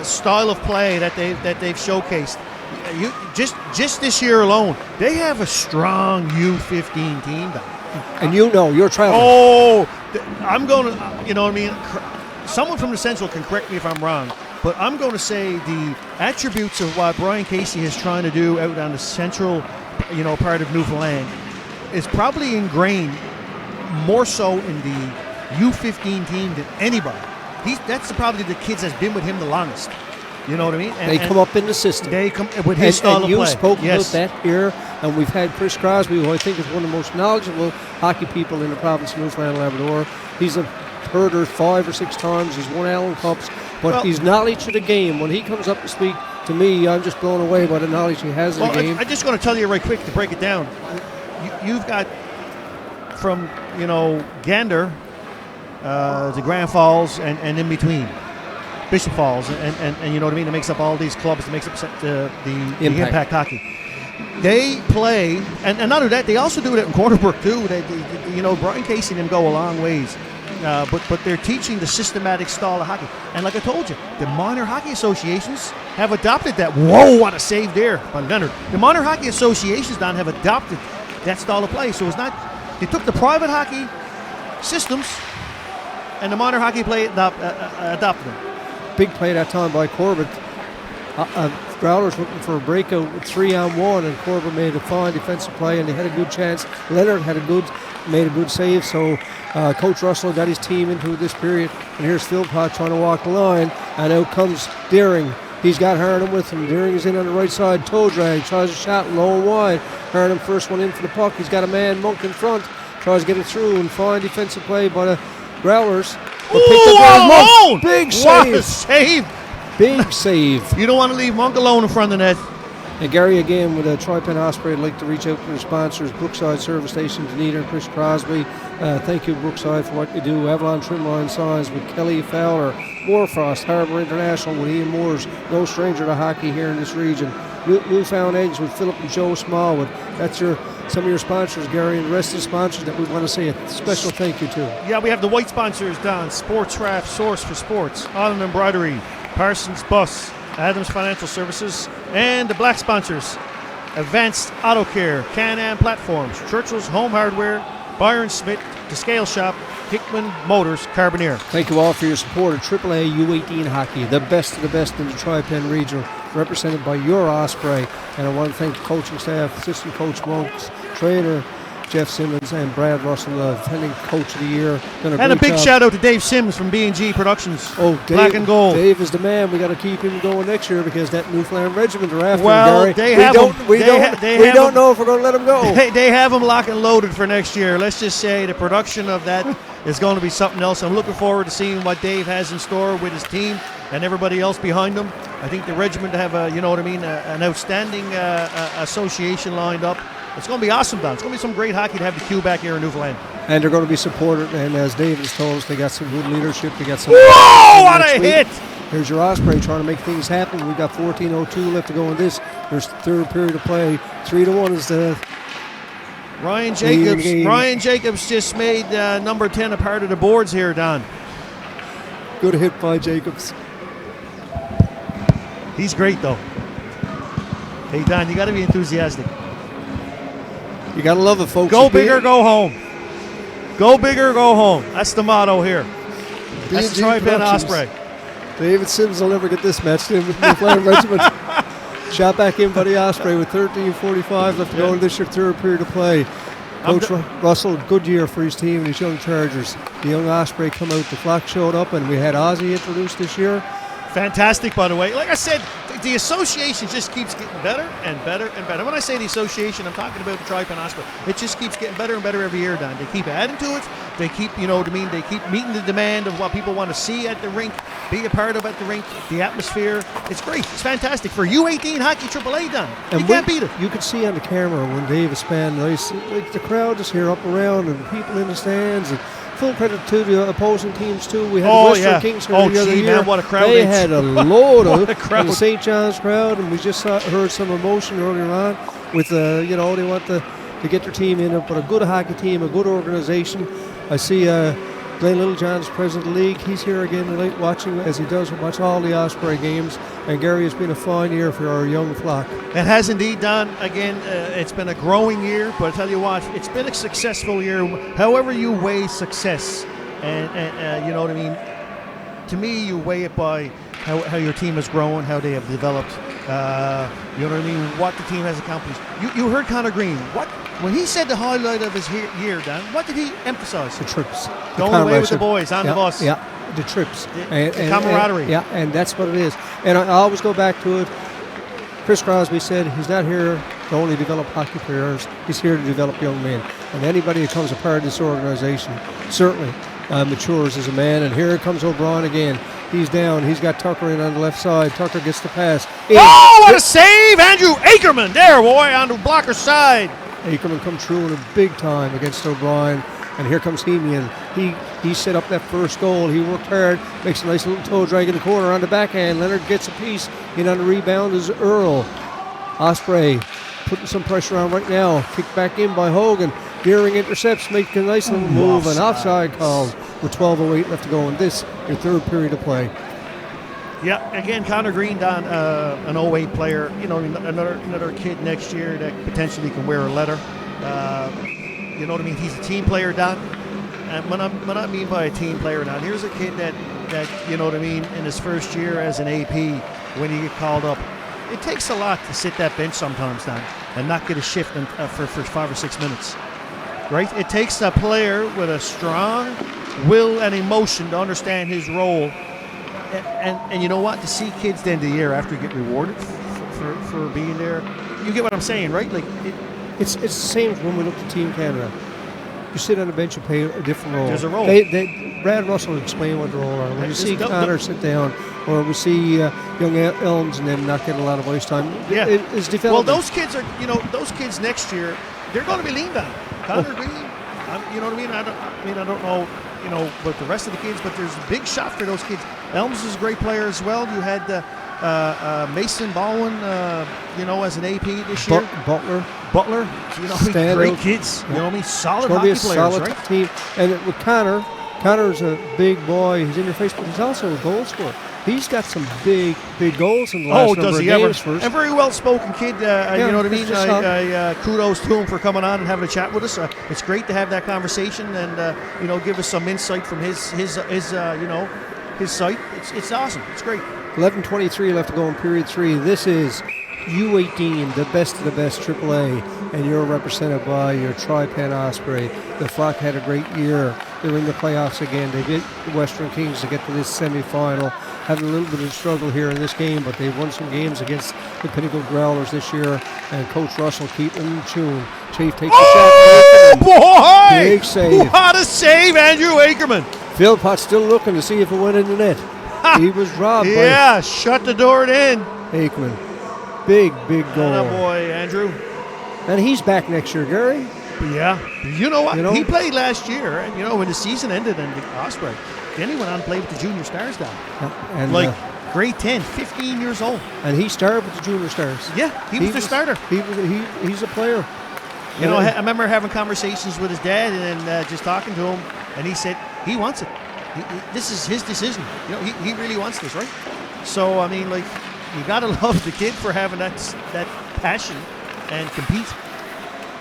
style of play that they've showcased. Just this year alone, they have a strong U15 team. And you're traveling. Oh, I'm going to, you know what I mean? Someone from the Central can correct me if I'm wrong, but I'm going to say the attributes of what Brian Casey is trying to do out on the Central, part of Newfoundland is probably ingrained more so in the U15 team than anybody. That's probably the kids that's been with him the longest. You know what I mean? They come up in the system. They come with his style of you play. spoke Yes. about that here, and we've had Chris Crosby, who I think is one of the most knowledgeable hockey people in the province of Newfoundland and Labrador. He's a herder 5 or 6 times. He's won Allen Cups, but his knowledge of the game, when he comes up to speak to me, I'm just blown away by the knowledge he has of the game. I'm just going to tell you right quick to break it down. You've got from Gander to Grand Falls and in between. Bishop Falls, and you know what I mean? It makes up all these clubs. It makes up the Impact Hockey. They play, and not only that, they also do it in Cornerbrook too. Brian Casey and them go a long ways, but they're teaching the systematic style of hockey. And like I told you, the minor hockey associations have adopted that. Whoa, what a save there by Leonard. The minor hockey associations, Don, have adopted that style of play. So it's not, they took the private hockey systems and the minor hockey play adopted them. Big play that time by Corbett. Growlers looking for a breakout with 3-on-1, and Corbett made a fine defensive play, and they had a good chance. Leonard made a good save, so Coach Russell got his team into this period. And here's Philpott trying to walk the line, and out comes Deering. He's got Harnham with him. Deering is in on the right side, toe drag, tries a shot low and wide. Harnham first one in for the puck. He's got a man, Monk, in front, tries to get it through, and fine defensive play by the Growlers. Alone! Big save. What a save! Big save. You don't want to leave Monk alone in front of the net. And Gary again with a TriPen Osprey. I'd like to reach out to their sponsors, Brookside Service Station, Danita and Chris Crosby. Thank you, Brookside, for what you do. Avalon Trimline Signs with Kelly Fowler. Moorfrost, Harbour International with Ian Moores. No stranger to hockey here in this region. Newfound Eggs with Philip and Joe Smallwood. That's some of your sponsors, Gary, and the rest of the sponsors that we want to say a special thank you to. Yeah, we have the white sponsors, Don. Sports Craft, Source for Sports, Island Embroidery, Parsons Bus, Adams Financial Services, and the black sponsors, Advanced Auto Care, Can-Am Platforms, Churchill's Home Hardware, Byron Smith, The Scale Shop, Hickman Motors, Carboneer. Thank you all for your support of AAA U18 hockey, the best of the best in the TriPen region, represented by your Osprey. And I want to thank the coaching staff, assistant coach Monks, trainer Jeff Simmons, and Brad Russell, defending coach of the year. And a big shout out to Dave Sims from B&G Productions. Oh, Dave, Black and Gold. Dave is the man. We got to keep him going next year because that Newfoundland regiment are after him, Gary. We don't know if we're going to let him go. They have him locked and loaded for next year. Let's just say the production of that is going to be something else. I'm looking forward to seeing what Dave has in store with his team and everybody else behind him. I think the regiment have an outstanding association lined up. It's going to be awesome, Don. It's going to be some great hockey to have the Q back here in Newfoundland. And they're going to be supported. And as Dave has told us, they got some good leadership. They got some. Whoa! What a hit! Here's your Osprey trying to make things happen. We've got 14:02 left to go in this. There's third period of play. 3-1 is the. Ryan Jacobs. Ryan Jacobs just made number 10 a part of the boards here, Don. Good hit by Jacobs. He's great, though. Hey, Don, you got to be enthusiastic. You got to love it, folks. Go big or go home. Go big or go home. That's the motto here. That's the TriPen Osprey. David Sims will never get this matched in with Newfoundland Regiment. Shot back in by the Osprey with 13:45 left to go in this year, third period of play. Coach Russell, good year for his team and his young Chargers. The young Osprey come out, the flock showed up, and we had Ozzy introduced this year. Fantastic, by the way. Like I said, the association just keeps getting better and better and better. When I say the association, I'm talking about the TriPen Osprey. It just keeps getting better and better every year, Don. They keep adding to it. They keep, they keep meeting the demand of what people want to see at the rink, be a part of at the rink, the atmosphere. It's great. It's fantastic. For U18 hockey AAA, Don. You can't beat it. You could see on the camera when Dave is spanning, like the crowd is here up around and people in the stands. And full credit to the opposing teams too. We had the Western Kings here the other year. Man, what a crowd! They had a load of the St. John's crowd, and we just heard some emotion earlier on with they want to get their team in, but a good hockey team, a good organization. I see Glenn Littlejohn's president of the league. He's here again tonight watching, as he does watch all the Osprey games. And Gary, has been a fine year for our young flock. It has indeed, Don. Again, it's been a growing year, but I tell you what, it's been a successful year. However you weigh success, and you know what I mean. To me, you weigh it by how your team has grown, how they have developed. You know what I mean? What the team has accomplished. You heard Connor Green. When he said the highlight of his year, Dan, what did he emphasize? The trips. Going away with the boys on the bus. Yeah, the trips. The camaraderie. And that's what it is. And I always go back to it. Chris Crosby said he's not here to only develop hockey players. He's here to develop young men. And anybody that becomes a part of this organization certainly matures as a man. And here comes O'Brien again. He's down. He's got Tucker in on the left side. Tucker gets the pass. Oh, what a save! Andrew Ackerman there, boy, on the blocker's side. Ackerman come true in a big time against O'Brien. And here comes Hemian. He set up that first goal. He worked hard. Makes a nice little toe drag in the corner on the backhand. Leonard gets a piece. In on the rebound is Earl. Osprey putting some pressure on right now. Kicked back in by Hogan. Deering intercepts, making a nice little move. An offside called with 12:08 left to go in this, your third period of play. Yeah, again, Connor Green, Don, an 08 player. You know, another kid next year that potentially can wear a letter. You know what I mean? He's a team player, Don. And what I mean by a team player, Don, here's a kid that you know what I mean, in his first year as an AP, when you get called up, it takes a lot to sit that bench sometimes, Don, and not get a shift for 5 or 6 minutes. Right? It takes a player with a strong will and emotion to understand his role. And you know what? To see kids the end of the year after get rewarded for being there, you get what I'm saying, right? Like it's the same as when we look at Team Canada. You sit on the bench and play a different role. There's a role. Brad Russell explained what the role are. When you see Connor sit down, or we see young Elms and them not getting a lot of ice time, it's developing. Well, those kids are, those kids next year, they're going to be leaned on. Connor Green, you know what I mean? I don't know, about the rest of the kids, but there's a big shot for those kids. Elms is a great player as well. You had Mason Baldwin, as an AP this year. Butler, great kids. You know what I mean? Solid hockey players, solid right? Team. And with Connor's a big boy. He's in your face, but he's also a goal scorer. He's got some big goals in the last number of games. And very well-spoken kid. You know what I mean? Kudos to him for coming on and having a chat with us. It's great to have that conversation and give us some insight from his site. It's awesome. It's great. 11:23 left to go in period 3. This is U18, the best of the best AAA, and you're represented by your TriPen Osprey. The Flock had a great year. They're in the playoffs again. They beat the Western Kings to get to this semifinal. Having a little bit of struggle here in this game, but they've won some games against the Pinnacle Growlers this year, and Coach Russell keeping them in tune. Chief takes the shot. Oh, boy! Big save. What a save, Andrew Ackerman. Philpott still looking to see if it went in the net. He was robbed. Yeah, shut the door in. Aikman. Big goal. Oh, boy, Andrew. And he's back next year, Gary. Yeah. You know what? He played last year, and when the season ended in the Osprey, then he went on and played with the Junior Stars down. And grade 10, 15 years old. And he started with the Junior Stars. Yeah, he was the starter. He's a player. I remember having conversations with his dad and just talking to him, and he said he wants it. This is his decision. He really wants this, right? So, I mean, you got to love the kid for having that passion and compete.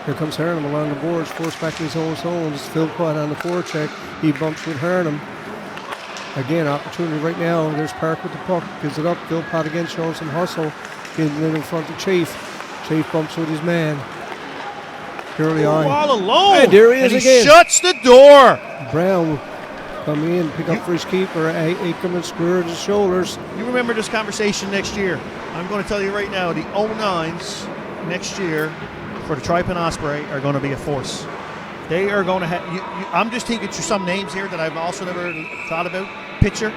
Here comes Harnham along the boards, forced back to his own zone. It's Philpott on the forecheck. He bumps with Harnham. Again, opportunity right now. There's Park with the puck. Gives it up. Philpott again showing some hustle. Getting it in front of Chafe. Chafe bumps with his man. Early on. All alone. And there he is again. He shuts the door. Brown come in, pick up for his keeper. Ackerman squared his shoulders. You remember this conversation next year. I'm going to tell you right now, the 09s next year for the TriPen Osprey are going to be a force. They are going to have. I'm just taking through some names here that I've also never thought about. Pitcher.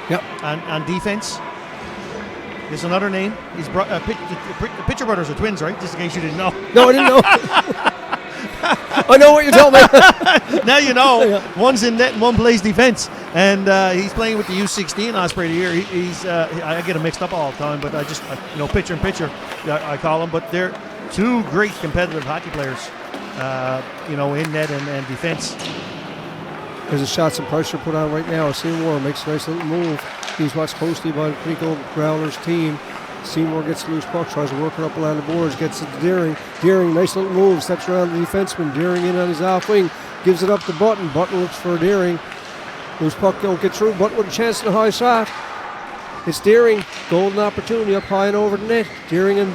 Yep. On defense. There's another name. He's the Pitcher brothers are twins, right? Just in case you didn't know. No, I didn't know. I know what you're telling me. Now you know. Yeah. One's in net and one plays defense. And he's playing with the U16 Osprey of the year. He's I get him mixed up all the time, but I just, pitcher and pitcher, I call them. But they're two great competitive hockey players, in net and defense. There's a shot, some pressure put on right now. Seymour makes a nice little move. He's watched closely by the Pinnacle Growlers team. Seymour gets the loose puck, tries to work it up along the boards, gets it to Deering. Deering, nice little move, steps around the defenseman. Deering in on his off wing, gives it up to Button. Button looks for Deering. Loose puck don't get through. Button with a chance in the high shot. It's Deering. Golden opportunity up high and over the net. Deering and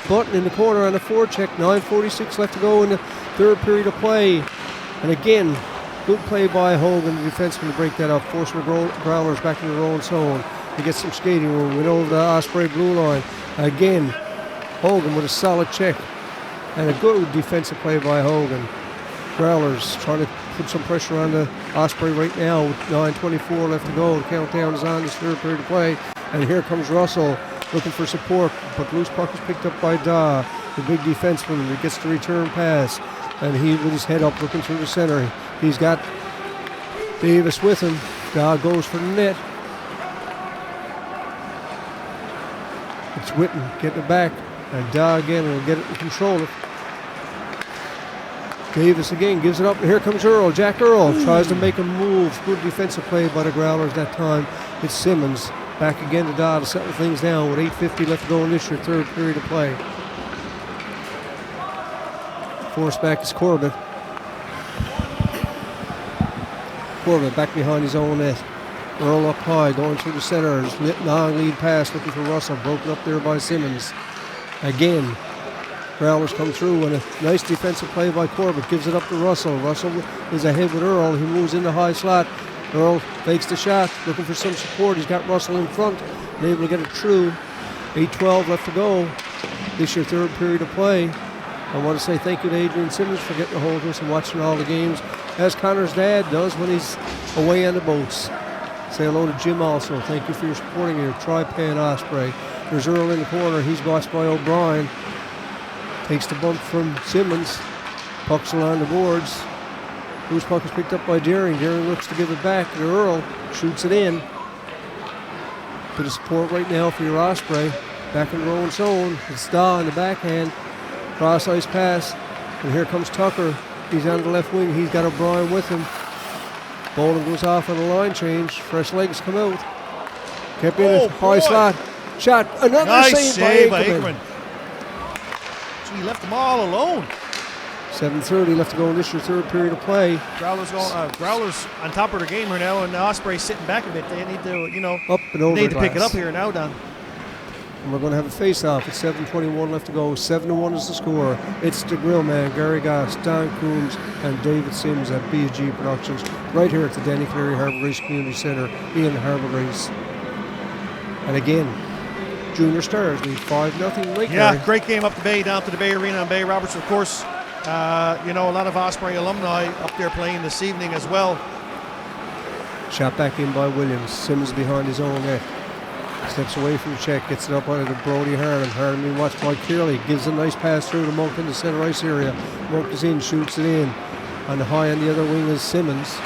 Button in the corner on the forecheck. 9:46 left to go in the third period of play. And again, good play by Hogan, the defenseman, to break that up, forcing the Growlers back into their own zone. They get some skating room, went over the Osprey blue line. Again, Hogan with a solid check. And a good defensive play by Hogan. Growlers trying to put some pressure on the Osprey right now with 9:24 left to go. The countdown is on this third period of play. And here comes Russell looking for support, but loose puck is picked up by Da, the big defenseman, who gets the return pass. And he, with his head up, looking through the center. He's got Davis with him. Da goes for the net. It's Witten getting it back. And Da again will get it and control it. Davis again gives it up. Here comes Earl. Jack Earl tries to make a move. Good defensive play by the Growlers that time. It's Simmons. Back again to Da to settle things down with 8:50 left to go in this year, third period of play. Forced back is Corbett. Corbett back behind his own net. Earl up high, going through the center. Long lead pass looking for Russell. Broken up there by Simmons. Again, Growlers come through and a nice defensive play by Corbett. Gives it up to Russell. Russell is ahead with Earl. He moves in the high slot. Earl fakes the shot, looking for some support. He's got Russell in front, and able to get it through. 8:12 left to go. This your third period of play. I want to say thank you to Adrian Simmons for getting a hold of us and watching all the games, as Connor's dad does when he's away on the boats. Say hello to Jim also. Thank you for your supporting your TriPen Osprey. There's Earl in the corner. He's watched by O'Brien. Takes the bump from Simmons. Puck's along the boards. Loose puck is picked up by Deering. Deering looks to give it back to Earl. Shoots it in. Bit of support right now for your Osprey. Back in their own zone. It's Da in the backhand. Cross ice pass. And here comes Tucker. He's on the left wing. He's got O'Brien with him. Bowling goes off on a line change. Fresh legs come out. Kept in a high slot. Shot. Another Nice save by Aikman. Gee, left them all alone. 7:30 left to go in this year's third period of play. Growlers on top of their game right now, and the Osprey sitting back a bit. They need to, Up and over they need the to pick it glass. up here now, Don. And we're going to have a face-off at 7:21 left to go. 7-1 is the score. It's the Grill Man, Gary Goss, Don Coombs, and David Sims at B&G Productions, right here at the Danny Cleary Harbour Race Community Centre in Harbour Race. And again, Junior Stars lead 5-0. Right, Yeah, Gary? great game up the bay, down to the Bay Arena and Bay Roberts, of course. A lot of Osprey alumni up there playing this evening as well. Shot back in by Williams. Sims behind his own net. Steps away from the check, gets it up onto the Brody Harden. Harden being watched by Kearley. Gives a nice pass through to Monk in the center ice area. Monk is in, shoots it in. On the high on the other wing is Simmons.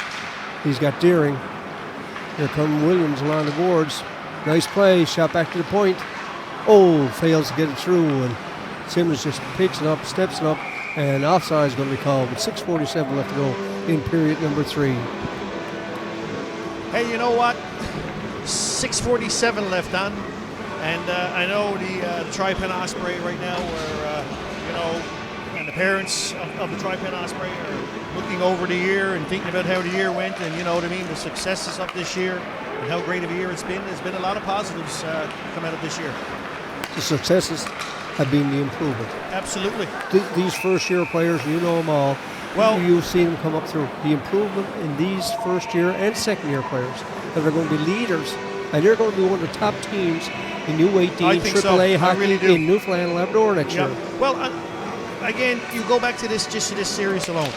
He's got Deering. Here come Williams along the boards. Nice play, shot back to the point. Oh, fails to get it through, and Simmons just picks it up, steps it up, and offside is going to be called with 6:47 left to go in period number 3. Hey, you know what? 6:47 left on, and I know the TriPen Osprey right now, and the parents of the TriPen Osprey are looking over the year and thinking about how the year went, and the successes of this year and how great of a year it's been. There's been a lot of positives come out of this year. The successes have been the improvement. Absolutely. These first-year players, you know them all. Well, you've seen them come up through. The improvement in these first-year and second-year players that are going to be leaders, and they're going to be one of the top teams in U18, I think so. AAA I hockey really do. in Newfoundland and Labrador next year. Well, again, you go back to this series alone.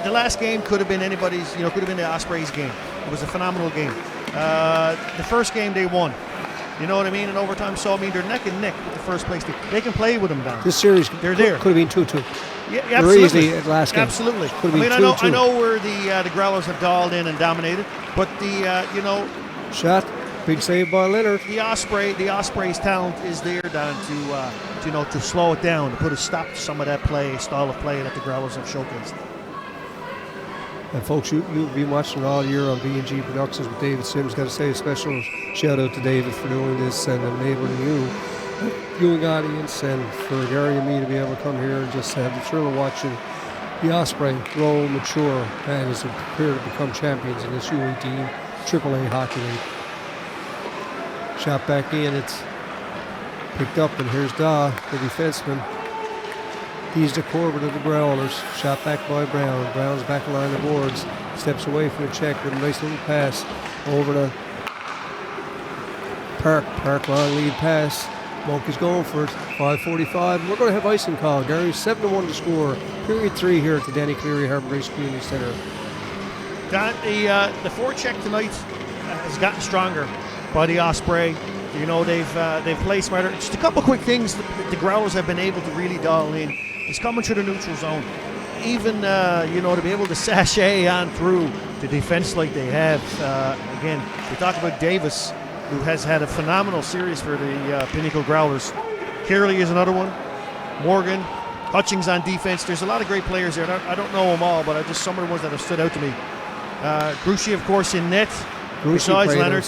The last game could have been anybody's, could have been the Ospreys game. It was a phenomenal game. The first game they won. You know what I mean? In overtime, so they're neck and neck with the first place team. They can play with them down. This series they're there. Could have been 2-2. Yeah, Very absolutely. easily at last game. Absolutely. Could have been I 2-2. know where the Growlers have dialed in and dominated, but Shot, big save by Leonard. the Osprey's talent is there, Don, to slow it down, to put a stop to some of that style of play that the Growlers have showcased. And folks, you've been watching all year on B&G Productions with David Sims. Got to say a special shout out to David for doing this and enabling you, viewing audience, and for Gary and me to be able to come here and just have the thrill of watching the Osprey grow, mature, and as they prepare to become champions in this U18 AAA Hockey League. Shot back in, it's Picked up, and here's Da, the defenseman. He's the Corbett of the Growlers. Shot back by Brown. Brown's back line of boards. Steps away from the check with a nice little pass over to Park. Park long lead pass. Monk is going for it. 5:45. We're going to have icing call. Gary, 7-1 to score. Period 3 here at the Danny Cleary Harbour Grace Community Centre. The forecheck tonight has gotten stronger by the Osprey. You know, they've played smarter. Just a couple quick things the Growlers have been able to really dial in. It's coming through the neutral zone. Even, to be able to sashay on through the defense like they have. Again, we talk about Davis, who has had a phenomenal series for the Pinnacle Growlers. Kearley is another one. Morgan, Hutchings on defense. There's a lot of great players there. I don't know them all, but I just some of the ones that have stood out to me. Grushi, of course, in net. Besides Leonard.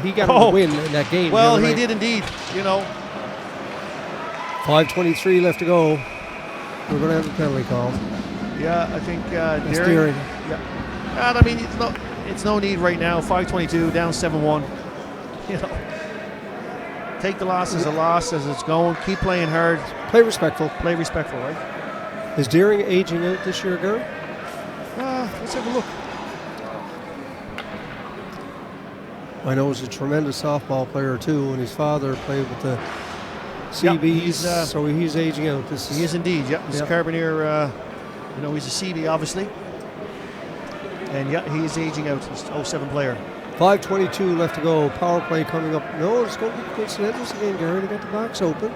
He got a win in that game. Well, he did indeed, 5:23 left to go. We're going to have a penalty call. Yeah, I think Deering. Yeah. I mean, it's no need right now. 5:22, down 7-1. Take the loss as a loss as it's going. Keep playing hard. Play respectful. Play respectful, right? Is Deering aging out this year, Gary? Let's have a look. I know he's a tremendous softball player too, and his father played with the CBs, so he's aging out. He is indeed. Yeah, he's a Carboneer. He's a CB, obviously, and he is aging out. He's an 07 player. 5:22 left to go. Power play coming up. No, it's going to be coincidentals again, Gary. They got the box open.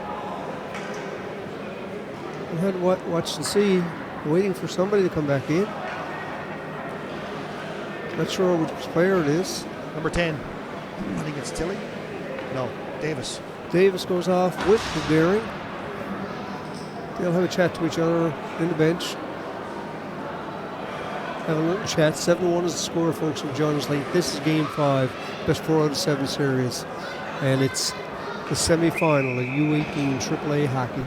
We had to watch and see, waiting for somebody to come back in. Not sure which player it is. Number 10. I think it's Tilly. No, Davis. Davis goes off with the Deering. They'll have a chat to each other in the bench. Have a little chat. 7-1 is the score, folks, from John's Lake. This is Game 5, best 4 out of 7 series. And it's the semi-final of U18 AAA hockey.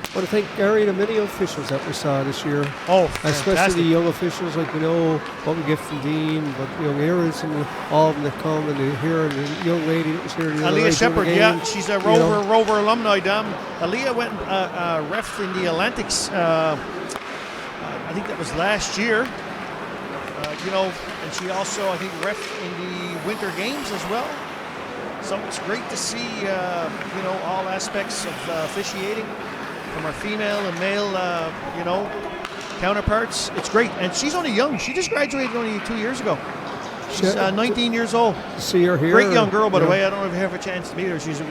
I want to thank Gary and the many officials that we saw this year. Oh, especially fantastic. the young officials, like we know what we get from Dean, but young Aries and all of them that come and they hear, and the young lady that was here the other night Aaliyah Shepherd, during the game, she's a Rover alumni, Dom. Aaliyah went ref in the Atlantics, I think that was last year, and she also, I think, ref in the Winter Games as well. So it's great to see, all aspects of officiating from our female and male, counterparts. It's great. And she's only young. She just graduated only 2 years ago. She's 19 years old. See her here. Great young girl, by the way. I don't know if you have a chance to meet her. She's a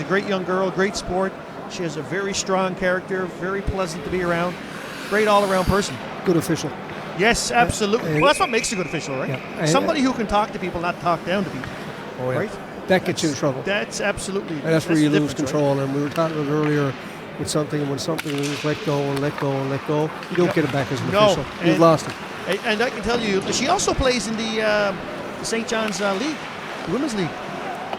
great young girl, great sport. She has a very strong character, very pleasant to be around. Great all-around person. Good official. Yes, absolutely. Well, that's what makes a good official, right? Yeah. Somebody who can talk to people, not talk down to people. Oh, yeah. Right? That gets you in trouble. That's absolutely. And that's where you lose right? control. And we were talking about earlier with something, when something is let go and let go and let go, you don't get it back as an official. You've lost it. And I can tell you, she also plays in the St. John's League, the Women's League.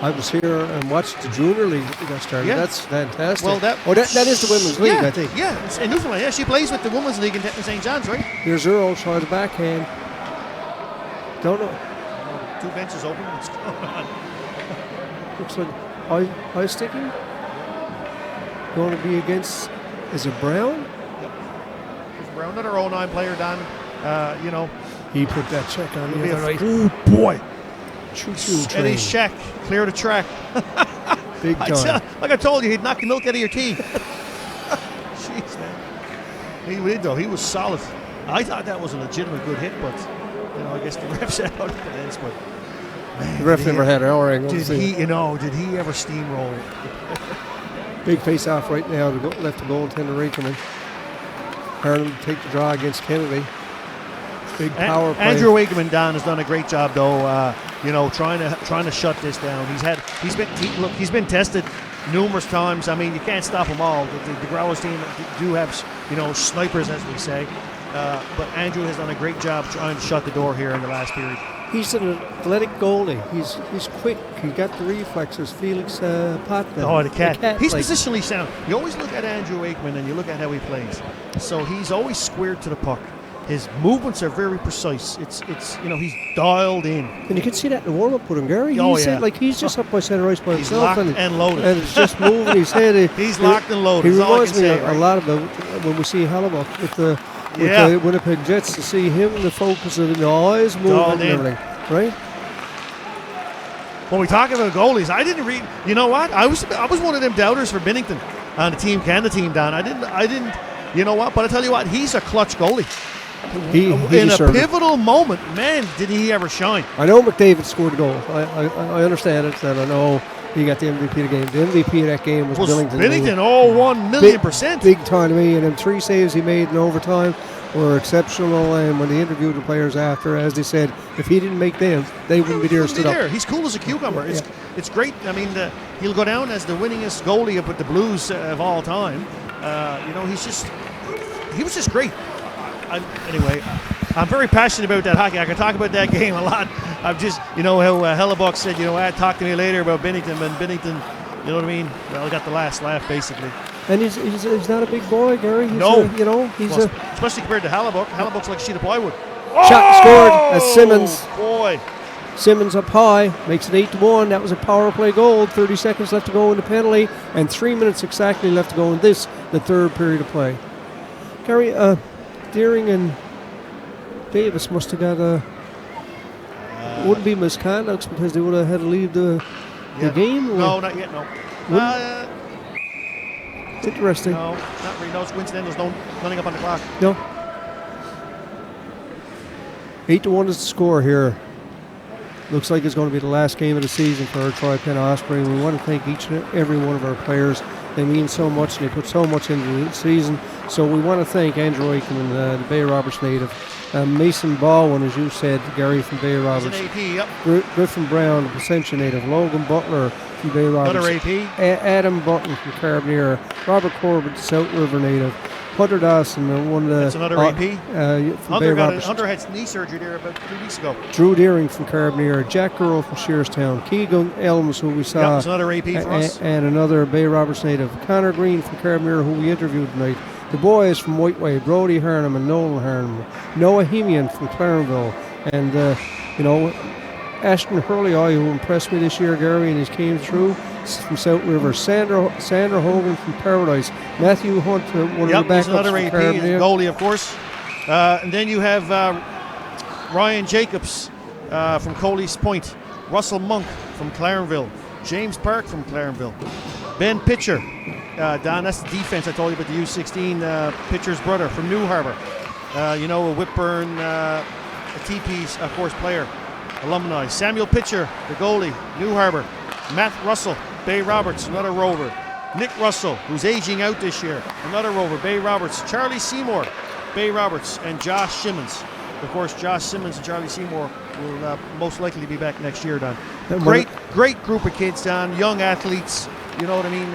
I was here and watched the Junior League that got started. Yeah. That's fantastic. Well, that is the Women's League, I think. Yeah, it's in Newfoundland. Yeah, she plays with the Women's League in St. John's, right? Here's Earl, tries a backhand. Don't know. Two benches open. What's going on? Looks like high sticking. Going to be against, is it Brown? Yep. It's Brown, another 09 player, Don. He put that check on the other night. Oh, boy. Choo-choo train. And he's check. Clear the track. Big time. Like I told you, he'd knock the milk out of your tea. Jeez, man. He did, though. He was solid. I thought that was a legitimate good hit, but, I guess the ref said out of the ends, but... Man, the ref never had our angle. Did he ever steamroll? Big face-off right now. Left the goaltender Rakerman. Harlan take the draw against Kennedy. Big power play. Andrew Wakeman, Don, has done a great job, though. Trying to shut this down. He's been tested numerous times. I mean, you can't stop them all. The Growlers team do have snipers, as we say. But Andrew has done a great job trying to shut the door here in the last period. He's an athletic goalie. He's quick. He got the reflexes. Felix Potman. Oh, the cat. He's like, positionally sound. You always look at Andrew Wakeman and you look at how he plays. So he's always squared to the puck. His movements are very precise. It's he's dialed in. And you can see that in the warm-up with him, Gary. He's just up by centre ice by He's himself. locked and loaded. And it's just moving his head. He's locked and loaded. He That's all I reminds can me say, a right? lot about when we see Hallebuck with the Winnipeg Jets, to see him in the focus of the eyes moving and everything, right? When we talk about goalies, I didn't read. You know what? I was one of them doubters for Bennington on the Team Canada team, Don. I didn't. You know what? But I tell you what, he's a clutch goalie. He in a pivotal moment, man, did he ever shine? I know McDavid scored a goal. I understand it, and I know he got the MVP of the game. The MVP of that game was Billington. Bennington, 1,000,000%. Big time to me, and them 3 saves he made in overtime were exceptional. And when they interviewed the players after, as they said, if he didn't make them, they wouldn't be there. Stood up. He's cool as a cucumber. It's great. I mean, he'll go down as the winningest goalie with the Blues of all time. He was just great. Anyway, I'm very passionate about that hockey. I can talk about that game a lot. I'm just, how Hellebuck said, talk to me later about Bennington. And Bennington, you know what I mean? Well, I got the last laugh, basically. And he's not a big boy, Gary. Especially compared to Hellebuck. Hellebuck's like a sheet of plywood. Shot scored as Simmons. Boy. Simmons up high, makes it 8-1. That was a power play goal. 30 seconds left to go in the penalty, and 3 minutes exactly left to go in the third period of play. Gary, Deering and Davis must have got wouldn't be misconducts because they would have had to leave the game? Or? No, not yet, no. Interesting. No, not really. No, it's coincidental. There's nothing up on the clock. No. 8-1 is the score here. Looks like it's going to be the last game of the season for our TriPen Osprey. We want to thank each and every one of our players. They mean so much, and they put so much into the season. So we want to thank Andrew Aikman, the Bay Roberts native, Mason Baldwin, as you said, Gary from Bay Roberts. He's an AP, yep. Griffin Brown, the Placentia native, Logan Butler from Bay Roberts. Another AP. Adam Button from Carabinier, Robert Corbett, the South River native, Hunter Dawson, one of the... That's another AP. From Bay Roberts. Hunter had knee surgery there about 3 weeks ago. Drew Deering from Carabinier, Jack Girl from Shearstown, Keegan Elms, who we saw. That's another AP for us. And another Bay Roberts native, Connor Green from Carabinier, who we interviewed tonight. The boys from Whiteway, Brody Harnham and Nolan Harnham, Noah Hemian from Clarenville, and Ashton Hurley, who impressed me this year, Gary, and he came through from South River. Sandra Hogan from Paradise, Matthew Hunt, one of the backups another from AP, Carabinier. goalie, of course. And then you have Ryan Jacobs from Coley's Point, Russell Monk from Clarenville, James Park from Clarenville, Ben Pitcher. Don, that's the defense I told you about, the U16 Pitcher's brother from New Harbour. A Whitburn, a TP's, of course, player, alumni. Samuel Pitcher, the goalie, New Harbour. Matt Russell, Bay Roberts, another rover. Nick Russell, who's aging out this year, another rover, Bay Roberts. Charlie Seymour, Bay Roberts, and Josh Simmons. Of course, Josh Simmons and Charlie Seymour will most likely be back next year, Don. Great group of kids, Don, young athletes. You know what I mean?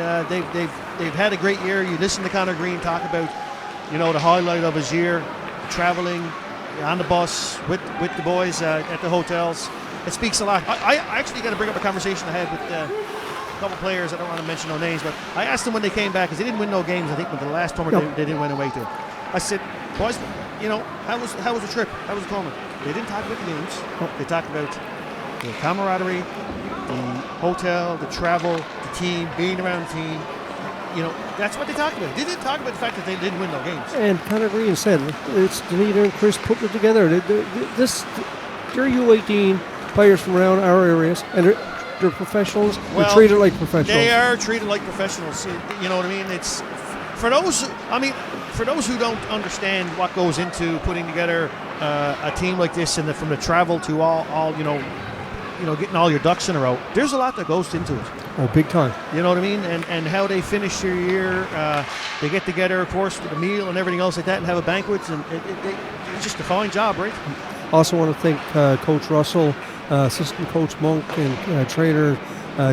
They've had a great year. You listen to Connor Green talk about, the highlight of his year, traveling on the bus with the boys at the hotels. It speaks a lot. I actually got to bring up a conversation I had with a couple players. I don't want to mention no names, but I asked them when they came back, because they didn't win no games. I think with the last tournament they didn't win away to. I said, boys, how was the trip? How was the tournament? They didn't talk about the games. They talked about the camaraderie, the hotel, the travel, the team, being around the team. That's what they talked about. They didn't talk about the fact that they didn't win no games. And Connor Green said, it's Danita and Chris putting it together. They're U18 players from around our areas, and they're professionals. They're treated like professionals. They are treated like professionals. You know what I mean? It's for those who don't understand what goes into putting together a team like this, and from the travel to all getting all your ducks in a row. There's a lot that goes into it. Oh, big time. You know what I mean? And how they finish their year. They get together, of course, with a meal and everything else like that, and have a banquet. And it's just a fine job, right? Also want to thank Coach Russell, assistant coach Monk, and trainer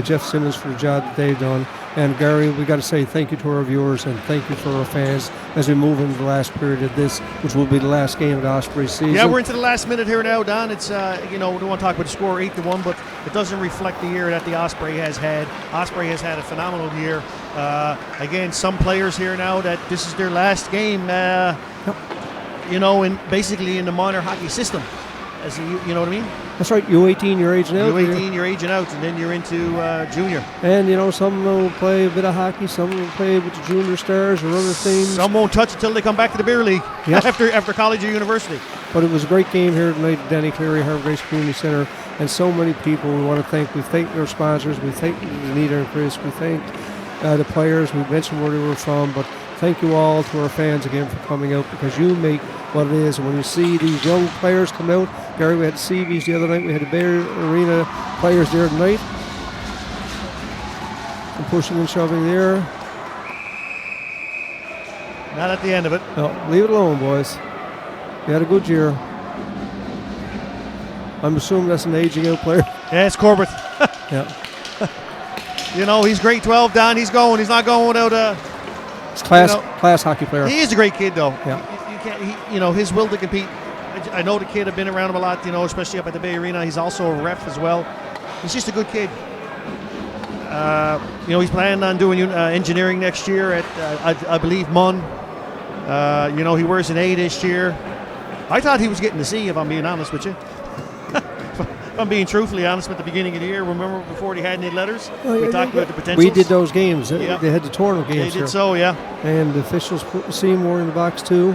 Jeff Simmons for the job that they've done. And Gary, we got to say thank you to our viewers and thank you for our fans as we move into the last period of this, which will be the last game of the Osprey season. Yeah, we're into the last minute here now, Don. It's we don't want to talk about the score 8-1, but it doesn't reflect the year that the Osprey has had. Osprey has had a phenomenal year. Again, some players here now that this is their last game. you know, basically in the minor hockey system. As you know what I mean? That's right. U18, you're aging out. U18, you're aging out, and then you're into junior. And you know, some will play a bit of hockey, some will play with the junior stars or other things. Some won't touch until they come back to the beer league after college or university. But it was a great game here tonight at Danny Cleary Harbour Grace Community Centre, and so many people we want to thank. We thank their sponsors. We thank Anita and Chris. We thank the players. We mentioned where they were from, but thank you all to our fans again for coming out, because you make what it is. And when you see these young players come out, Gary, we had Seabees the other night. We had the Bay Arena players there tonight. Some pushing and shoving there. Not at the end of it. No, leave it alone, boys. You had a good year. I'm assuming that's an aging out player. Yeah, it's Corbett. Yeah. You know, he's grade 12, Don. He's going. He's not going without It's class hockey player. He is a great kid, though. Yeah. You can't. You know, his will to compete. I know the kid. I've been around him a lot. You know, especially up at the Bay Arena. He's also a ref as well. He's just a good kid. You know, he's planning on doing engineering next year at I believe MUN. You know, he wears an A this year. I thought he was getting the C, if I'm being honest with you. If I'm being truthfully honest, at the beginning of the year, remember before they had any letters, we talked about the potentials. We did those games. Yeah. They had the tournament games. They did so, yeah. And the officials put the Seymour in the box too.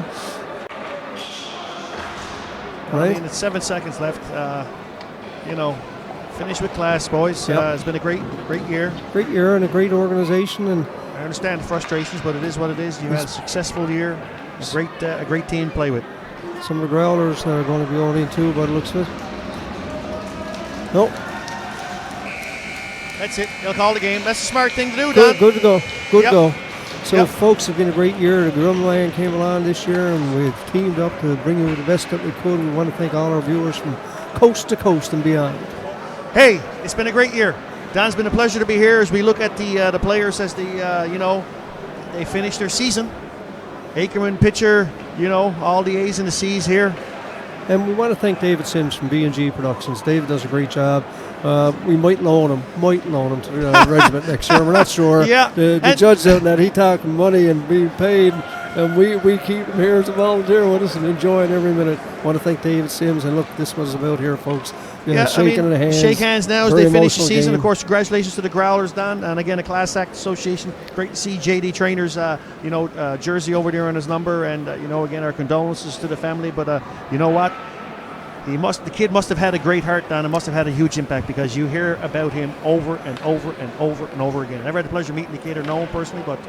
Right. I mean, it's 7 seconds left. You know, finish with class, boys. Yep. It's been a great year. Great year and a great organization. And I understand the frustrations, but it is what it is. You had a successful year, a great team to play with. Some of the Growlers are going to be on in too, by the looks of it. Nope. That's it. They'll call the game. That's a smart thing to do, Don. Good to go. Good to go. So, Yep. folks, it's been a great year. The Grumland came along this year, and we've teamed up to bring you the best that we could. We want to thank all our viewers from coast to coast and beyond. Hey, it's been a great year. Don, it's been a pleasure to be here as we look at the players as they finish their season. Ackerman, pitcher, you know, all the A's and the C's here. And we want to thank David Sims from B&G Productions. David does a great job. We might loan him to the regiment next year. We're not sure. Yeah. The judge out that he talking money and being paid, and we keep him here as a volunteer with us and enjoying every minute. Want to thank David Sims, and look, this was about here, folks. Shaking the hands. Shake hands now as Very they finish the emotional season. game. Of course, congratulations to the Growlers, Don, and again, a Class Act Association. Great to see JD Trainer's, jersey over there on his number, and again, our condolences to the family. But you know what? The kid must have had a great heart, Don, and must have had a huge impact, because you hear about him over and over and over and over again. I never had the pleasure of meeting the kid or know him personally, but.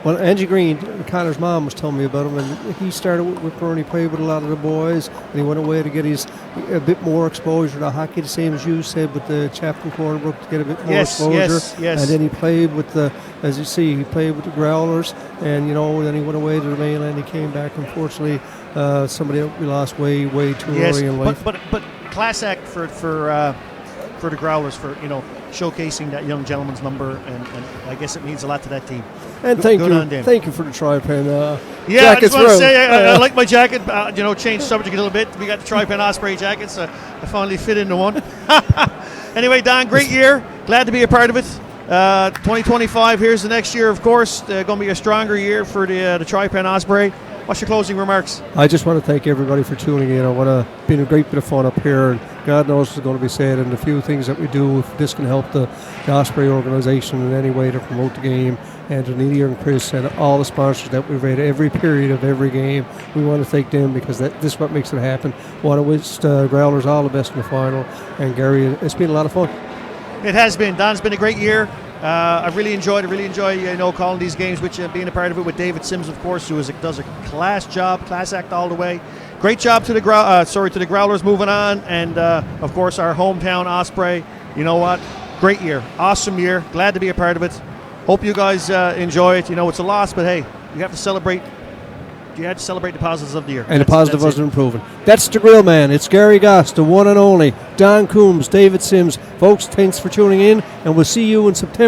Well, Angie Green, Connor's mom, was telling me about him, and he started with her, and he played with a lot of the boys, and he went away to get a bit more exposure to hockey, the same as you said, with the Chaplain Cornerbrook, to get a bit more exposure. Yes. And then he played with as you see, he played with the Growlers, and then he went away to the mainland. He came back, unfortunately, somebody that we lost way too early in life. But Class Act for the Growlers for showcasing that young gentleman's number, and I guess it means a lot to that team. And thank you for the TriPen yeah, I just want to throw. say I like my jacket. Change subject a little bit. We got the TriPen Osprey jackets. I finally fit into one. Anyway, Don, great year. Glad to be a part of it. 2025. Here's the next year, of course. Going to be a stronger year for the TriPen Osprey. What's your closing remarks? I just want to thank everybody for tuning in. It's been a great bit of fun up here, and God knows what's going to be said, and the few things that we do, if this can help the Osprey organization in any way to promote the game, and to Nedia and Chris and all the sponsors that we've had every period of every game, we want to thank them, because this is what makes it happen. Want to wish Growlers all the best in the final, and Gary, it's been a lot of fun. It has been. Don, it's been a great year. I've really enjoyed it. Really enjoy calling these games with you, being a part of it with David Sims, of course, who does a class job, class act all the way. Great job to the Growlers moving on, and of course our hometown Osprey. You know what? Great year, awesome year. Glad to be a part of it. Hope you guys enjoy it. It's a loss, but hey, you have to celebrate. You had to celebrate the positives of the year. And the positive was improving. That's the Grill Man. It's Gary Goss, the one and only Don Coombs, David Sims. Folks, thanks for tuning in, and we'll see you in September.